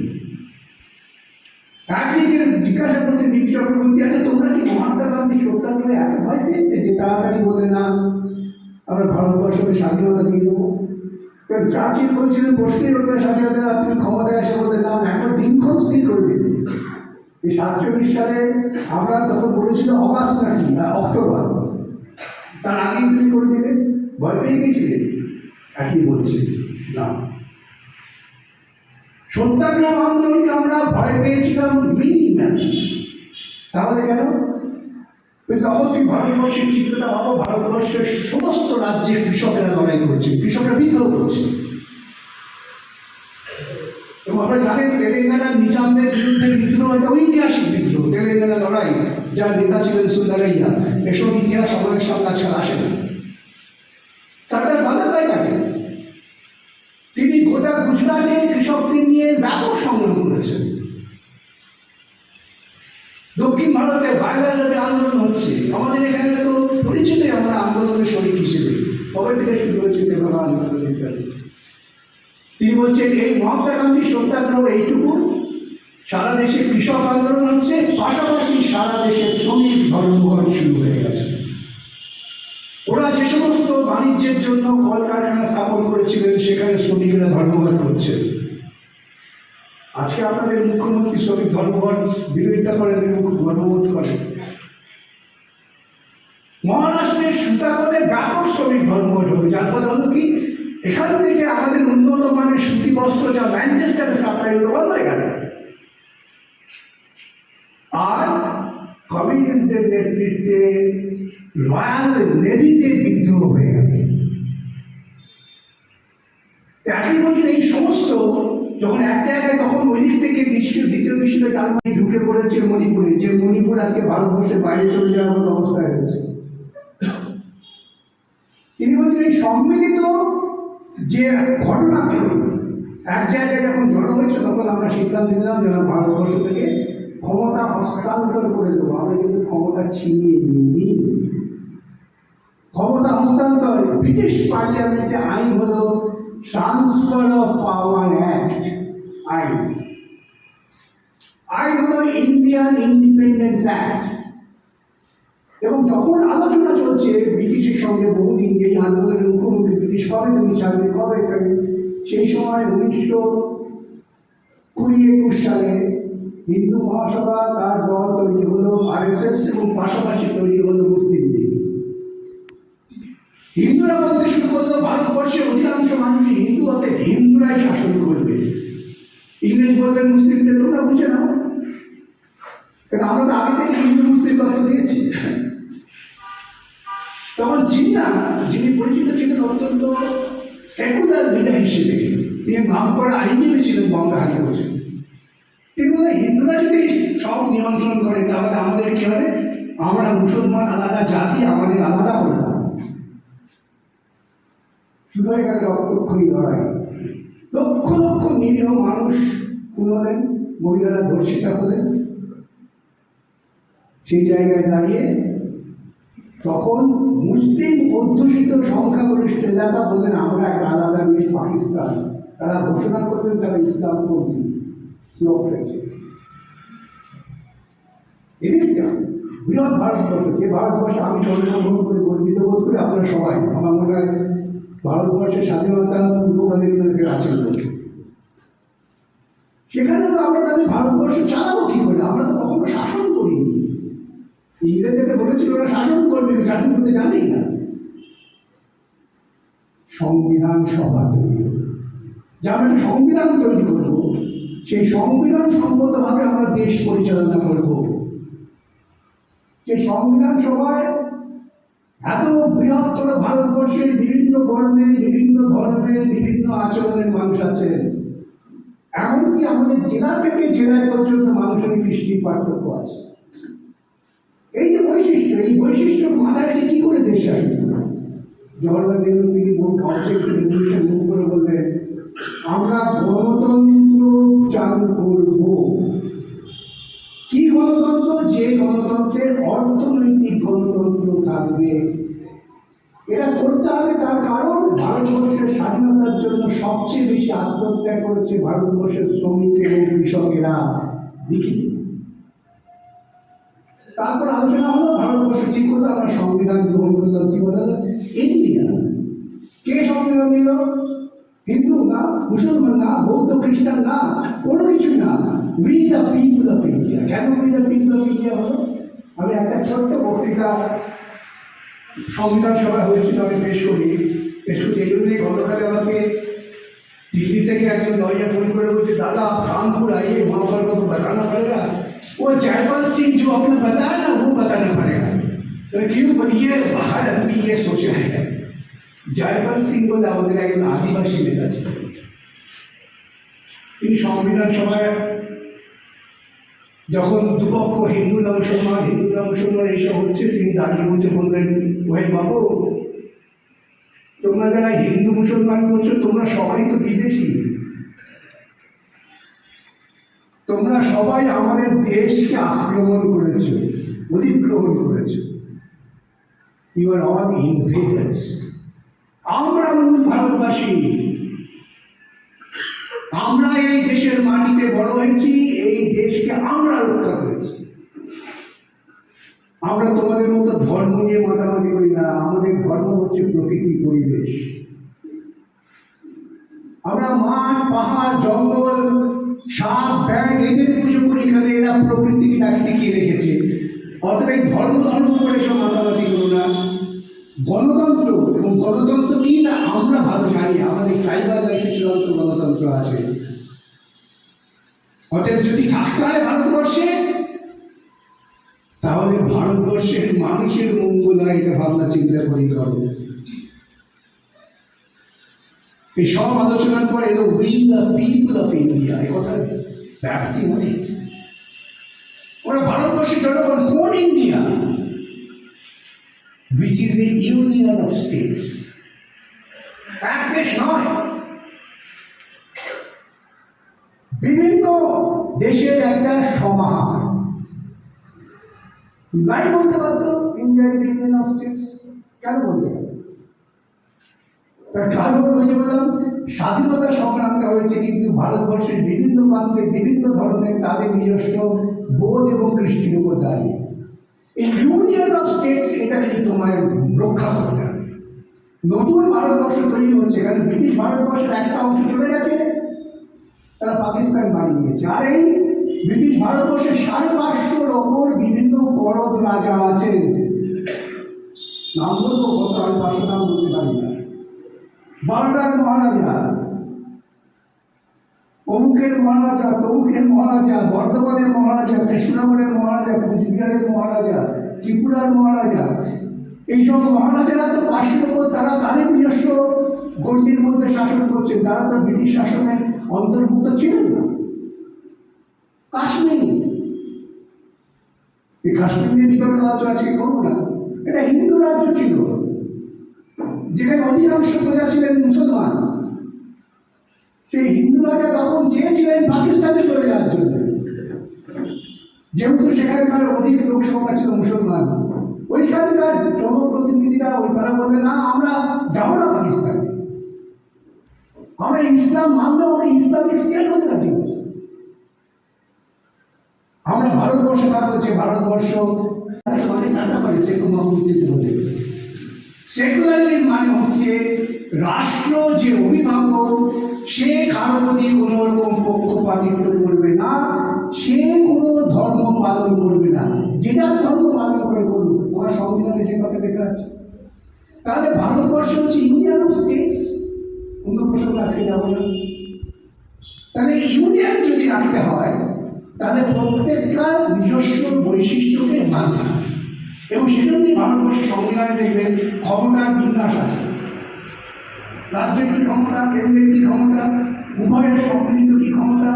Speaker 1: একদিকে জিজ্ঞাসা করতে বিপি চক্রবর্তী, আছে তোমরা কি মহাত্মা গান্ধী সত্যাগ্রহে এত ভয় পেয়েছে যে তাড়াতাড়ি বলে না আমরা ভারতবর্ষকে স্বাধীনতা দিয়ে দেবো? চার্চিল বলছিলেন প্রশ্নের উপরে স্বাধীনতা তুমি ক্ষমতায় এসে বলে না একবার দিনক্ষণ স্থির করে দিবে। এই 47 সালে আমরা তখন বলেছিল অগাস্ট নাকি অক্টোবর, তার আগে তুমি করে দিলে, ভয় পেয়ে গেছিলে। একই বলছি না, সত্যাগ্রহ আন্দোলনকে আমরা ভয় পেয়েছিলাম না, তাহলে কেন? তখন তুই ভারতবর্ষের চিত্রটা ভাবো, ভারতবর্ষের সমস্ত রাজ্যে কৃষকেরা লড়াই করছে, কৃষকরা বিদ্রোহ করছে। এবং আপনারা জানেন তেলেঙ্গানার নিজামদের বিরুদ্ধে বিদ্রোহ একটা ঐতিহাসিক বিদ্রোহ, তেলেঙ্গানা লড়াই, যার নেতা ছিলেন সুন্দারাইয়া। এসব ইতিহাস আমাদের সামনে আজকাল আসে না। সর্দার বল্লভভাই প্যাটেল তিনি গোটা গুজরাটে কৃষকদের নিয়ে ব্যাপক সংগ্রাম করেছেন। দক্ষিণ ভারতে বায়লারে আন্দোলন হচ্ছে, আমাদের এখানে তো পরিচিতই আমরা আন্দোলনের শরীর হিসেবে, কবে থেকে শুরু হয়েছে দেবরা আন্দোলন ইত্যাদি। তিনি বলছেন এই মহাত্মা গান্ধী সত্যাগ্রহ এইটুকু, সারা দেশে কৃষক আন্দোলন হচ্ছে, পাশাপাশি সারা দেশে শ্রমিক ধর্মঘট শুরু হয়ে গেছে। ওরা যে সমস্ত বাণিজ্যের জন্য কলকারখানা স্থাপন করেছিলেন সেখানে শ্রমিকেরা ধর্মঘট করছে। আজকে আপনাদের মুখ্যমন্ত্রী শ্রমিক ধর্মঘট বিরোধিতা করেন এবং গর্ববোধ করেন। মহারাষ্ট্রের সুতাকলে ব্যাপক শ্রমিক ধর্মঘট হবে, যার ফলে হলো কি এখান থেকে আমাদের উন্নত মানের সুতি বস্ত্র যা ম্যানচেস্টারে সাপ্লাই হলো বন্ধ হয়ে গেল। আর কমিউনিস্টদের নেতৃত্বে রয়্যাল নেভিতে বিদ্রোহ হয়ে গেল। একই বছর এই সমস্ত যখন এক জায়গায়, তখন ওই দিক থেকে দ্বিতীয় বিশ্বযুদ্ধে জার্মানি ঢুকে পড়েছে মণিপুরে, যে মণিপুর আজকে ভারতবর্ষের বাইরে চলে যাওয়ার মতো অবস্থায় হয়েছে। তিনি বলছেন এই সম্মিলিত যে ঘটনা এক জায়গায় যখন জড়ো হয়েছে, তখন আমরা সিদ্ধান্ত নিলাম যেন ভারতবর্ষ থেকে ক্ষমতা হস্তান্তর করে দেবো। আমরা কিন্তু ক্ষমতা ছিনিয়ে নিই। ক্ষমতা হস্তান্তর ব্রিটিশ পার্লামেন্টে আইন হলো ট্রান্সফার অফ পাওয়ার অ্যাক্ট আইন। আইন হলো ইন্ডিয়ান ইন্ডিপেন্ডেন্স অ্যাক্ট। এবং যখন আলোচনা চলছে ব্রিটিশের সঙ্গে বহুদিন, এই আন্দোলনের মুখোমুখি ব্রিটিশ কবে তুমি ছাড়বে, কবে ছাড়বে, সেই সময় 1920-21 সালে হিন্দু মহাসভা তার দল তৈরি হলো RSS, এবং পাশাপাশি তৈরি হলো মুসলিম লীগ। হিন্দুরা বলতে শুরু করলো ভারতবর্ষের অধিকাংশ মানুষই হিন্দু, হতে হিন্দুরাই শাসন করবে। ইংরেজ বলবেন মুসলিমদের তোমরা বুঝে নাও, কারণ আমরা তো আগে থেকে হিন্দু মুসলিম তত্ত্ব দিয়েছি। তখন জিন্না, যিনি পরিচিত ছিলেন অত্যন্ত সেকুলার লিডার হিসেবে, তিনি নাম করা আইনজীবী ছিলেন গঙ্গা হাজরা, তিনি বলেন হিন্দুরা যদি সব নিয়ন্ত্রণ করে তাহলে আমাদের কি হবে, আমরা মুসলমান আলাদা জাতি, আমাদের আলাদা হল না। শুধু এখানে রক্তক্ষয়ী লড়াই, লক্ষ লক্ষ নিরীহ মানুষ খুন হলেন, মহিলারা ধর্ষিতা হলেন। সেই জায়গায় দাঁড়িয়ে তখন মুসলিম অধ্যুষিত সংখ্যাগরিষ্ঠ এলাকা বললেন আমরা একটা আলাদা দেশ পাকিস্তান, তারা ঘোষণা করলেন তারা ইসলামপন্থী শ্লোক হয়েছে। এদিকটা বৃহৎ ভারতবর্ষ, যে ভারতবর্ষে আমি জন্মগ্রহণ করে গর্বিত বোধ করি, আপনারা সবাই আমার মনে হয় ভারতবর্ষের স্বাধীনতা পূর্বকালীন লোকের আছেন, সেখানে তো আমরা তাদের ভারতবর্ষ চালাবো কি করে? আমরা তো কখনো শাসন করিনি। ইংরেজরা বলেছিল ওরা শাসন করবে, শাসন করতে জানেই না। সংবিধান সভা তৈরি হল, যে আমরা একটা সংবিধান তৈরি করবো, সেই সংবিধান সম্মতভাবে আমরা দেশ পরিচালনা করব। সেই সংবিধান সভায় এত বৃহত্তর ভারতবর্ষের বিভিন্ন বর্ণের, বিভিন্ন ধর্মের, বিভিন্ন আচরণের মানুষ আছেন। এমনকি আমাদের জেলা থেকে জেলায় পর্যন্ত মানুষের দৃষ্টির পার্থক্য আছে। এই যে বৈশিষ্ট্য, এই বৈশিষ্ট্য মাথায় রেখে কি করে দেশ শাসন? জওয়াহরলাল নেহরু তিনি মুখ করে বললেন আমরা গণতন্ত্র চালু করব। কি গণতন্ত্র? যে গণতন্ত্রের অর্থনৈতিক গণতন্ত্র থাকবে। এটা করতে হবে তার কারণ ভারতবর্ষের স্বাধীনতার জন্য সবচেয়ে বেশি আত্মত্যাগ করেছে ভারতবর্ষের শ্রমিক এবং কৃষকেরা। দেখি তারপর আলোচনা হলো ভারতবর্ষ ঠিক করলো, আমরা সংবিধান গ্রহণ করলাম। কি বলা হলো? ইন্ডিয়া। কে সংবিধান দিল? হিন্দু না, মুসলমান না, বৌদ্ধ খ্রিস্টান না, কোনো কিছু না। We the people of India. কেন we the people of India হলো? আমি একটা ছোট্ট বক্তৃতা সংবিধান সভা হয়েছিল, আমি পেশ করি। এই জন্যই গতকালে আমাকে दिल्ली থেকে একজন লয়ার ফোন করে বলছে, दादा कानपुर आइए, वहाँ पर को बताना पड़ेगा। वो जयपाल सिंह जो आपने बताया ना, वो बताना पड़ेगा। तो क्यों? ये बाहर आदमी ये सोच रहे हैं। जयपाल सिंह বলে আমাদের একজন আদিবাসী নেতা ছিলেন। তিনি সংবিধান সভায় যখন দুপক্ষ হিন্দুরা মুসলমান এইসব হচ্ছে, তিনি দাঁড়িয়ে বলছে, বললেন, ওহে বাবু, তোমরা যারা হিন্দু মুসলমান করছো, তোমরা সবাই তো বিদেশি। তোমরা সবাই আমাদের দেশকে আক্রমণ করেছো, অধিগ্রহণ করেছো। You are all invaders. আমরা মূল ভারতবাসী। আমরা এই দেশের মাটিতে বড় হয়েছি, এই দেশকে আমরা রক্ষা করেছি। আমরা তোমাদের মতো ধর্ম নিয়ে মাতামাতি করি না। আমাদের ধর্ম হচ্ছে প্রকৃতি, পরিবেশ। আমরা মাঠ, পাহাড়, জঙ্গল, সাপ, ব্যাঙ এদের পুজো করি, কারণ এরা প্রকৃতিকে টিকিয়ে রেখেছে। অতএব ধর্ম করে সব মাতামাতি করো না। গণতন্ত্র, এবং গণতন্ত্র কি না আমরা ভালো জানি। আমাদের ট্রাইবাল লাইফে চূড়ান্ত গণতন্ত্র আছে। অতএব যদি থাকতে হয় ভারতবর্ষে, তাহলে ভারতবর্ষের মানুষের মঙ্গল হয়, এটা ভাবনা চিন্তা করি করো। এই সব আলোচনার পরে এলো we the people of India. এই কথা ব্যাপ্তি অনেক। ওরা ভারতবর্ষের জনগণ। কোন India? which is a union of states. এক দেশ নয়, বিভিন্ন দেশের একটা সমাহার। নাই বলতে পারতো India is union of states. কেন বলতে পারতো? তার কারণ বুঝে বললাম, স্বাধীনতা সংগ্রামটা হয়েছে কিন্তু ভারতবর্ষের বিভিন্ন প্রান্তে বিভিন্ন ধরনের তাদের নিজস্ব বোধ এবং কৃষ্টির উপর দাঁড়িয়ে। এই ইউনিয়ন অফ স্টেটস এটা কিন্তু তোমায় রক্ষা করতে হবে। নতুন ভারতবর্ষ তৈরি হচ্ছে, কারণ ব্রিটিশ ভারতবর্ষের একটা অংশ চলে গেছে, তারা পাকিস্তান বানিয়ে নিয়েছে। আর এই ব্রিটিশ ভারতবর্ষের 550-র ওপর বিভিন্ন পরদ রাজা আছেন। নাম বলবো কত? আমি 500 নাম বলতে পারি না। বাংলার মহারাজা, অমুকের মহারাজা, তমুকের মহারাজা, বর্ধমানের মহারাজা, কৃষ্ণনগরের মহারাজা, কুচবিহারের মহারাজা, ত্রিপুরার মহারাজা। এইসব মহারাজারা তো 500-র ওপর, তারা তাদের নিজস্ব গণ্ডির মধ্যে শাসন করছেন। তারা তো ব্রিটিশ শাসনের অন্তর্ভুক্ত ছিলেন না। কাশ্মীর, এই কাশ্মীর নিয়ে বিতর্ক আজকে করবো না। এটা হিন্দু রাজ্য ছিল, যেখানে অধিকাংশ প্রজা ছিলেন মুসলমান। সেই হিন্দু রাজা তখন চেয়েছিলেন পাকিস্তানে চলে যাওয়ার জন্য, যেহেতু সেখানকার অধিক লোক সংখ্যা ছিল মুসলমান। ওইখানকার জনপ্রতিনিধিরা তারা বলবে, না আমরা যাবো না পাকিস্তানে, আমরা ইসলাম মানলেও আমরা ইসলামিক স্টেট হতে রাজি। আমরা ভারতবর্ষে থাকবো, যে ভারতবর্ষ অনেক টাকা পারে সেকুলারিজম মানে হচ্ছে রাষ্ট্র যে অভিভাবক, সে কারো প্রতি কোনো রকম পক্ষপাতিত্ব করবে না, সে কোনো ধর্ম পালন করবে না, যেটা ধর্ম পালন করে করুক। আমার সংবিধানে যে কথা লেখা আছে। তাহলে ভারতবর্ষ হচ্ছে ইউনিয়ন অফ স্টেটস। অন্য প্রসঙ্গে আজকে যাবো না। তাহলে ইউনিয়ন যদি রাখতে হয়, তাহলে প্রত্যেকটার নিজস্ব বৈশিষ্ট্যকে মানতে হবে। এবং সেজন্যই ভারতবর্ষের সংবিধানে দেখবেন ক্ষমতার বিন্যাস আছে। রাজনৈতিক ক্ষমতা, কেন্দ্রের কি ক্ষমতা, উভয়ের সম্মিলিত কি ক্ষমতা,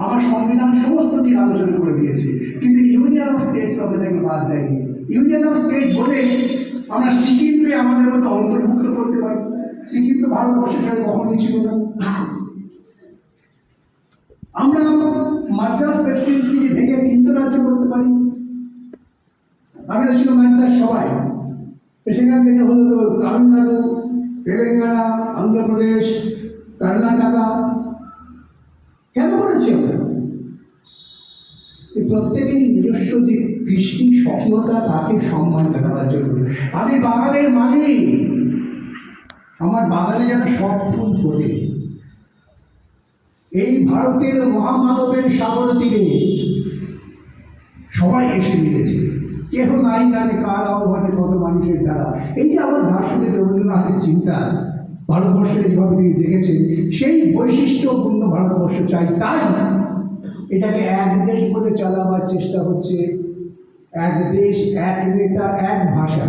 Speaker 1: আমার সংবিধান সমস্ত দিক আলোচনা করে দিয়েছে। কিন্তু ইউনিয়ন অফ স্টেটস কথা থেকে বাদ দেয়নি। ইউনিয়ন অফ স্টেটস বলে আমরা সিকিমকে আমাদের মধ্যে অন্তর্ভুক্ত করতে পারি। সিকিম তো ভারতবর্ষের সাথে কখনোই ছিল না। আমরা মাদ্রাস প্রেসিডেন্সি ভেঙে 3টে রাজ্য করতে পারি। আগে তো ছিল মাদ্রাস সবাই, সেখান থেকে হলো তামিলনাড়ু, তেলেঙ্গানা, অন্ধ্রপ্রদেশ, কর্ণাটকা। কেন করেছি আমরা? প্রত্যেকেরই নিজস্ব যে কৃষ্টি স্বকীয়তা, তাকে সম্মান দেওয়ার জন্য। আমি বাঙালির মালিক, আমার বাঙালি যেন সব ফুল ফোটে। এই ভারতের মহামানবের সাগর তীরে সবাই এসে মিলেছে, কেহ নাই জানে কার আহ্বানে কত মানুষের দ্বারা। এই যে আমার দার্শনিক রবীন্দ্রনাথের চিন্তা, ভারতবর্ষে যেভাবে তিনি দেখেছেন, সেই বৈশিষ্ট্যপূর্ণ ভারতবর্ষ চাই। তাই এটাকে এক দেশ বলে চালাবার চেষ্টা হচ্ছে। এক দেশ, এক নেতা, এক ভাষা।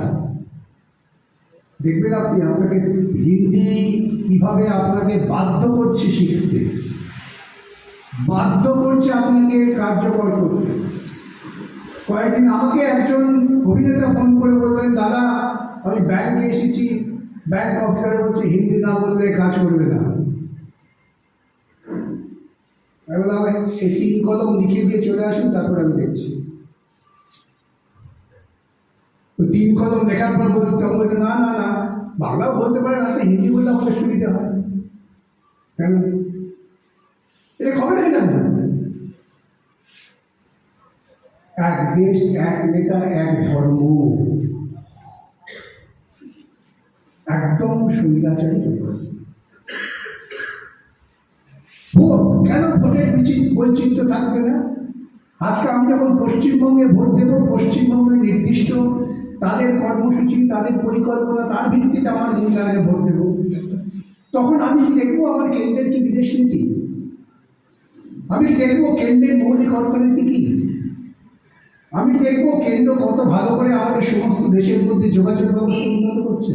Speaker 1: দেখবেন আপনি, আপনাকে হিন্দি কিভাবে আপনাকে বাধ্য করছে শিখতে, বাধ্য করছে আপনাকে কার্যকর করতে। কয়েকদিন আমাকে একজন অভিনেতা ফোন করে বললেন, দাদা আমি ব্যাংকে এসেছি, ব্যাংক অফিসার বলছে হিন্দি না বললে কাজ করবে না। আমি বললাম এই 3 কলম লিখে দিয়ে চলে আসুন, তারপর আমি দেখছি। 3 কলম লেখার পর বলতে না না না, বাংলাও বলতে পারে, আসলে হিন্দি বললে আমাদের সুবিধা হয়। কেন? এটা খবর দেখে জানবে। এক দেশ, এক নেতা, এক ধর্ম, একদম সুবিধাচারী। ভোট কেন? ভোটের বৈচিত্র্য থাকবে না? আজকে আমি যখন পশ্চিমবঙ্গে ভোট দেবো, পশ্চিমবঙ্গের নির্দিষ্ট তাদের কর্মসূচি, তাদের পরিকল্পনা, তার ভিত্তিতে আমার মূল্যায়নে ভোট দেবো। তখন আমি কি দেখবো? আমার কেন্দ্রের কি বিদেশ নীতি? আমি দেখবো কেন্দ্রের মৌলিক অর্থনীতি কি? আমি দেখবো কেন্দ্র কত ভালো করে আমাদের সমস্ত দেশের মধ্যে যোগাযোগ ব্যবস্থা উন্নত করছে।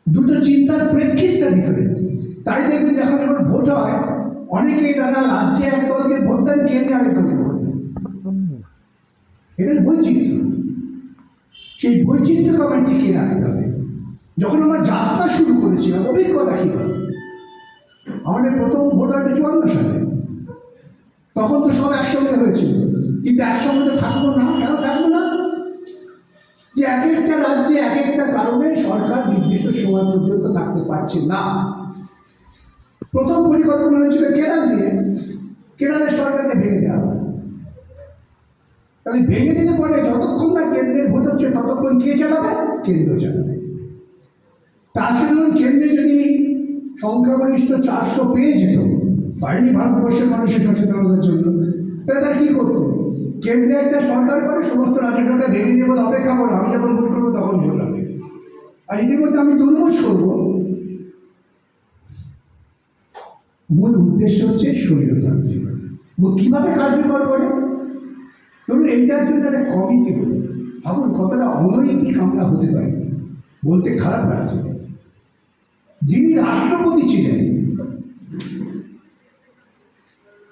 Speaker 1: দুটো চিন্তার প্রেক্ষিতটা ডিফারেন্ট। তাই দেখবেন যখন ভোট হয়, অনেকে তারা রাজ্যে এক দলকে ভোট দেন, কেন্দ্রে আরেক দলকে ভোট দেন। এটার বৈচিত্র্য, সেই বৈচিত্র্যকে আমার টিকিয়ে রাখতে হবে। যখন আমরা যাত্রা শুরু করেছিলাম, অভিজ্ঞতা কি হয়? আমাদের প্রথম ভোট হয়তো 54 সালে, তখন তো সব একসঙ্গে হয়েছিল, কিন্তু একসঙ্গে তো থাকবো না। কেন থাকবো না? যে এক একটা রাজ্যে এক একটা কারণে সরকার নির্দিষ্ট সময় পর্যন্ত থাকতে পারছে না। প্রথম পরিকল্পনা হয়েছিল কেরাল নিয়ে, কেরালের সরকারকে ভেঙে দেওয়া হবে। তাহলে ভেঙে দিতে পরে যতক্ষণ না কেন্দ্রের ভোট হচ্ছে, ততক্ষণ কে চালাবে? কেন্দ্র চালাবে। আজকে ধরুন কেন্দ্রে যদি সংখ্যাগরিষ্ঠ 400 পেয়ে যেত, বাইরে ভারতবর্ষের মানুষের সচেতনতার জন্য, তাহলে তারা কি করতো? কেন্দ্রে একটা সরকার করে, সমস্ত রাজ্যটা ভেঙে দিয়ে বলে অপেক্ষা করো, আমি যখন ভোট করবো তখন ভোট হবে। আর ইতিমধ্যে আমি তরমুজ করবো। মূল উদ্দেশ্য হচ্ছে স্বৈরতান্ত্রিক। কিভাবে কার্যকর করে? ধরুন এইটার জন্য একটা কমিটি হলো। ভাবুন কতটা অনৈতিক আমরা হতে পারি, বলতে খারাপ লাগছে। যিনি রাষ্ট্রপতি ছিলেন,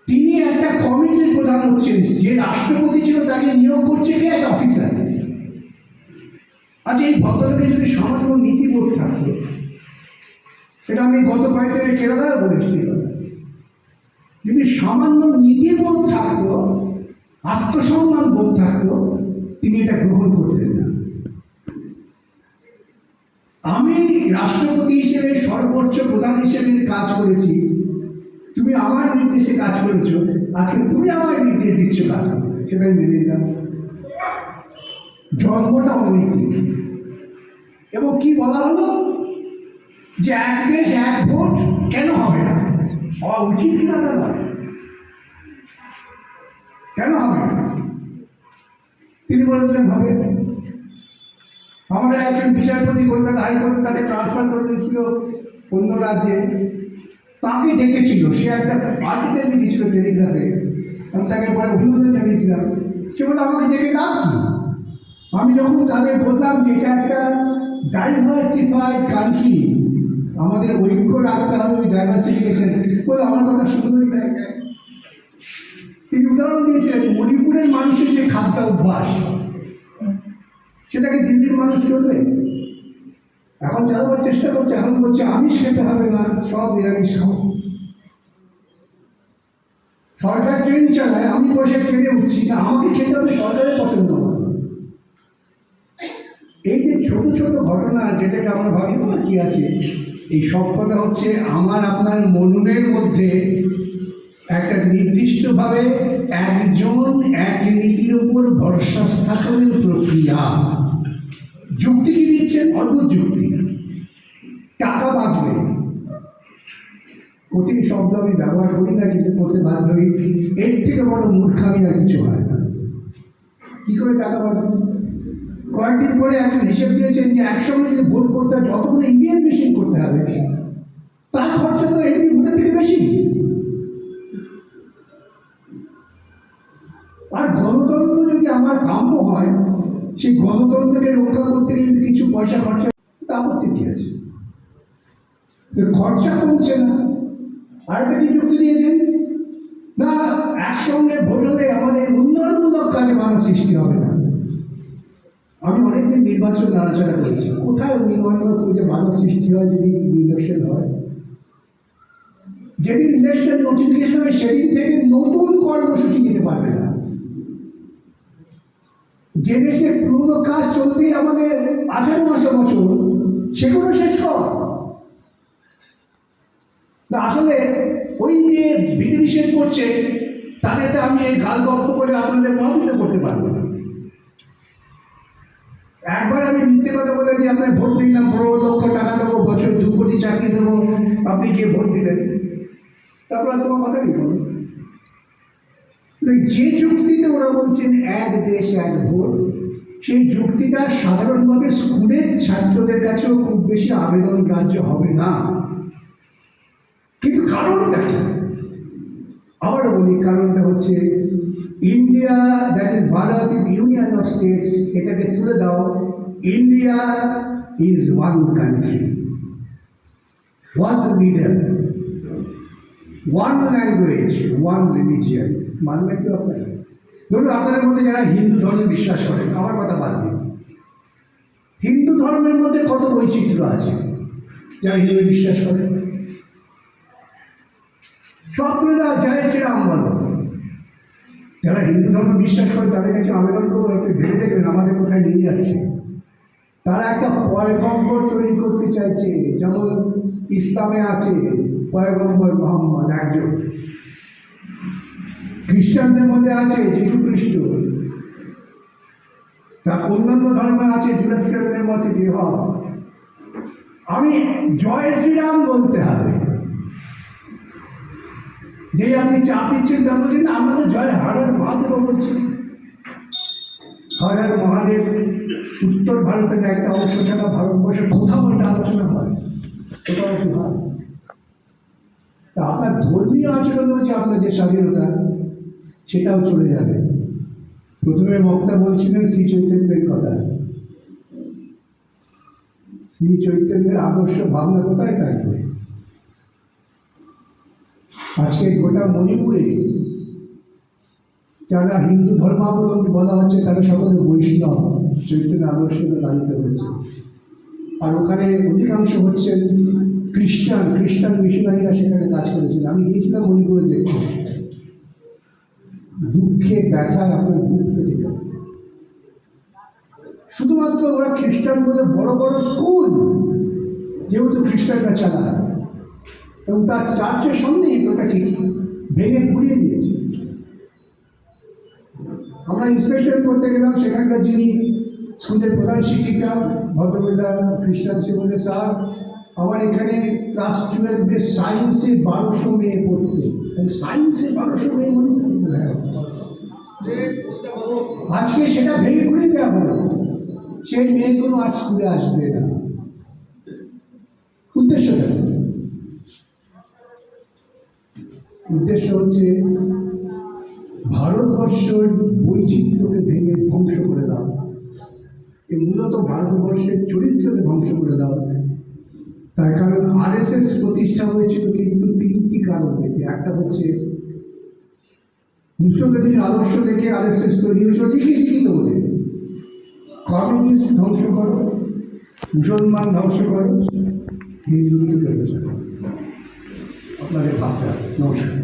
Speaker 1: তিনি একটা কমিটির প্রধান হচ্ছেন। যে রাষ্ট্রপতি ছিল তাকে নিয়োগ করছে কে? একটা অফিসার। আচ্ছা, এই ভদ্রলোকের যদি সামান্য নীতিবোধ থাকতো, সেটা আমি গত কয়েকদিনে কেরালায় বলেছি, যদি সামান্য নীতিবোধ থাকতো, আত্মসম্মান বোধ থাকতো, তিনি এটা গ্রহণ করতেন না। আমি রাষ্ট্রপতি হিসেবে, সর্বোচ্চ প্রধান হিসেবে কাজ করেছি, তুমি আমার নির্দেশে কাজ করেছো, আজকে তুমি আমার নির্দেশ দিচ্ছ কাজ করতে, সেটাই মেনে নিলাম। জন্মটা অনৈতিক। এবং কি বলা হলো? যে এক দেশ এক ভোট কেন হবে না? হওয়া উচিত কিনা তা নয়, কেন হবে না? তিনি বললেন হবে। আমরা একজন বিচারপতি কলকাতা হাইকোর্টে, তাকে ট্রান্সফার করে দিয়েছিল অন্য রাজ্যে। তাকে ডেকেছিল, সে একটা আর্টিকেল লিখেছিল টেলিগ্রাফে, আমি তাকে পরে অভিনন্দন জানিয়েছিলাম। সে বলে আমাকে ডেকে লাভ কি? আমি যখন তাদের বললাম যে এটা একটা ডাইভার্সিফাইড কান্ট্রি, আমাদের ঐক্য রাখতে হবে, ওই ডাইভার্সিফিকেশন, বলে আমার কথা সুন্দরই দেয়। তিনি উদাহরণ দিয়েছিলেন মণিপুরের মানুষের যে খাদ্য অভ্যাস, সেটাকে দিল্লির মানুষ চলবে। এখন চালাবার চেষ্টা করছে, এখন বলছে আমিষ খেতে হবে না, সব নিরামিষ খাও। সরকার ট্রেন চালায়, আমি বসে ট্রেনে উঠছি না, আমাকে খেতে হবে সরকারের পছন্দ মতো। এই যে ছোট ছোট ঘটনা যেটাকে আমরা ভাবি না কি আছে, এই সব কথা হচ্ছে আমার আপনার মননের মধ্যে একটা নির্দিষ্টভাবে একজন এক নীতির উপর ভরসা স্থাপনের প্রক্রিয়া। যুক্তি কি দিচ্ছেন? অদ্ভুত যুক্তি, টাকা বাঁচবে। কঠিন শব্দ আমি ব্যবহার করি না, কিন্তু করতে বাধ্য হই। এর থেকে বড় মূর্খামি আর কিছু হয় না। কি করে টাকা বাঁচবে? কয়েকদিন পরে একজন হিসেব দিয়েছেন যে একসঙ্গে যদি ভোট করতে হয় যতগুলো ইভিএম মেশিন করতে হবে, তার খরচা তো এমনি ভোটের থেকে বেশি। আর গণতন্ত্র যদি আমার কাম্য হয়, সেই গণতন্ত্রকে রক্ষা করতে গেলে যদি কিছু পয়সা খরচা, তা আপত্তি কি আছে? খরচা কমছে না। আরেকটা কি যুক্তি দিয়েছেন না, একসঙ্গে ভোট হলে আমাদের উন্নয়নমূলক কাজে বাধা সৃষ্টি হবে না। আমি অনেকদিন নির্বাচন নাড়াচাড়া করেছি, কোথায় উন্নয়নমূলক কাজে বাধা সৃষ্টি হয় যদি ইলেকশন হয়? যেদিন ইলেকশন নোটিফিকেশন হবে সেদিন থেকে নতুন কর্মসূচি নিতে পারবে না। যে দেশে পুরোনো কাজ চলতে আমাদের 18 মাসে বছর, সেগুলো শেষ কর। আসলে ওই যে বিধিনিষেধ করছে তাদেরটা আমি এই গাল গল্প করে আপনাদের মনোনীত করতে পারবো না। একবার আমি মিথ্যে কথা বলে যে আপনার ভোট দিলাম, 15 লক্ষ টাকা দেবো, বছর 2 কোটি চাকরি দেবো, আপনি গিয়ে ভোট দিলেন, তারপর তোমার কথা কি বলুন? যে যুক্তিতে ওরা বলছেন এক দেশ এক ভোট, সেই যুক্তিটা সাধারণভাবে স্কুলের ছাত্রদের কাছেও খুব বেশি আবেদন গ্রাহ্য হবে না। কিন্তু কারণটা কি? আবারও বলি, কারণটা হচ্ছে India that is Bharat is union of states, এটাকে তুলে দাও, India is one country, one leader, one language, one religion. মানবেন তো আপনারা? ধরুন আপনাদের মধ্যে যারা হিন্দু ধর্মে বিশ্বাস করেন, আমার কথা বাদ দিন, হিন্দু ধর্মের মধ্যে কত বৈচিত্র্য আছে যারা হিন্দুকে বিশ্বাস করেন। সপ্রদা জয় শ্রীরাম বলো, যারা হিন্দু ধর্ম বিশ্বাস করে তাদের কাছে আবেদন করবো, একটু ভেবে দেখবেন আমাদের কোথায় নিয়ে যাচ্ছে। তারা একটা পয়গম্বর তৈরি করতে চাইছে, যেমন ইসলামে আছে পয়গম্বর মোহাম্মদ একজন, খ্রিস্টানদের মধ্যে আছে যীশু খ্রিস্ট, তার অন্যান্য ধর্মে আছে জুরাস্ট্রিয়ানদের মধ্যে যেহোভা। আমি জয় শ্রীরাম বলতে হবে, যে আপনি চাপ দিচ্ছেন তা বলছেন, আমরা তো জয় হর হর মহাদেব বলছি। হর হর মহাদেব উত্তর ভারতের একটা অংশ ছাড়া ভারতবর্ষের কোথাও একটা আলোচনা হয়, কোথাও কি হয়? তা আপনার ধর্মীয় আচরণ হচ্ছে আপনার যে স্বাধীনতা, সেটাও চলে যাবে। প্রথমে বক্তা বলছিলেন শ্রী চৈতন্যের কথা, শ্রী চৈতন্যের আদর্শ ভাবনা কোথায় থাকবে? আজকে গোটা মণিপুরে যারা হিন্দু ধর্মাবলম্বী বলা হচ্ছে তারা সকলে বৈষ্ণব, চৈতন্য আদর্শকে লালিত হয়েছে। আর ওখানে অধিকাংশ হচ্ছেন খ্রিস্টান মিশনারিরা সেখানে কাজ করেছেন। আমি গিয়েছিলাম মণিপুরে দেখতে, দুঃখে ব্যথায় আপনার বুক ফেটে যাবে। শুধুমাত্র ওরা খ্রিস্টান বলে বড় বড় স্কুল যেহেতু খ্রিস্টানরা চালায়, এবং তার চার্চের সামনে ওটাকে ভেঙে পুড়িয়ে দিয়েছে। আমরা ইন্সপেকশন করতে গেলাম, সেখানকার যিনি স্কুলের প্রধান শিক্ষিকা ভদ্রমহিলা খ্রিস্টান, সে বলে, স্যার আমার এখানে ক্লাস 12 সায়েন্সে 1200 মেয়ে পড়তো। সায়েন্সে 1200 মেয়ে মনে আজকে সেটা ভেঙে ঘুরে দেওয়া হলো, সেই মেয়েগুলো আর স্কুলে আসবে না। উদ্দেশ্যটা উদ্দেশ্য হচ্ছে ভারতবর্ষের বৈচিত্র্যকে ভেঙে ধ্বংস করে দাও, মূলত ভারতবর্ষের চরিত্রকে ধ্বংস করে দাও। তার কারণ RSS প্রতিষ্ঠা হয়েছিল কিন্তু 3টি কারণ থেকে। একটা হচ্ছে মুসলমানের আদর্শ থেকে RSS তৈরি হয়েছিল, লিখিত বলে, কমিউনিস্ট ধ্বংস করো, মুসলমান ধ্বংস করো, হিন্দু ধ্বংস করো। আপনাদের ভাবতে হবে। নমস্কার।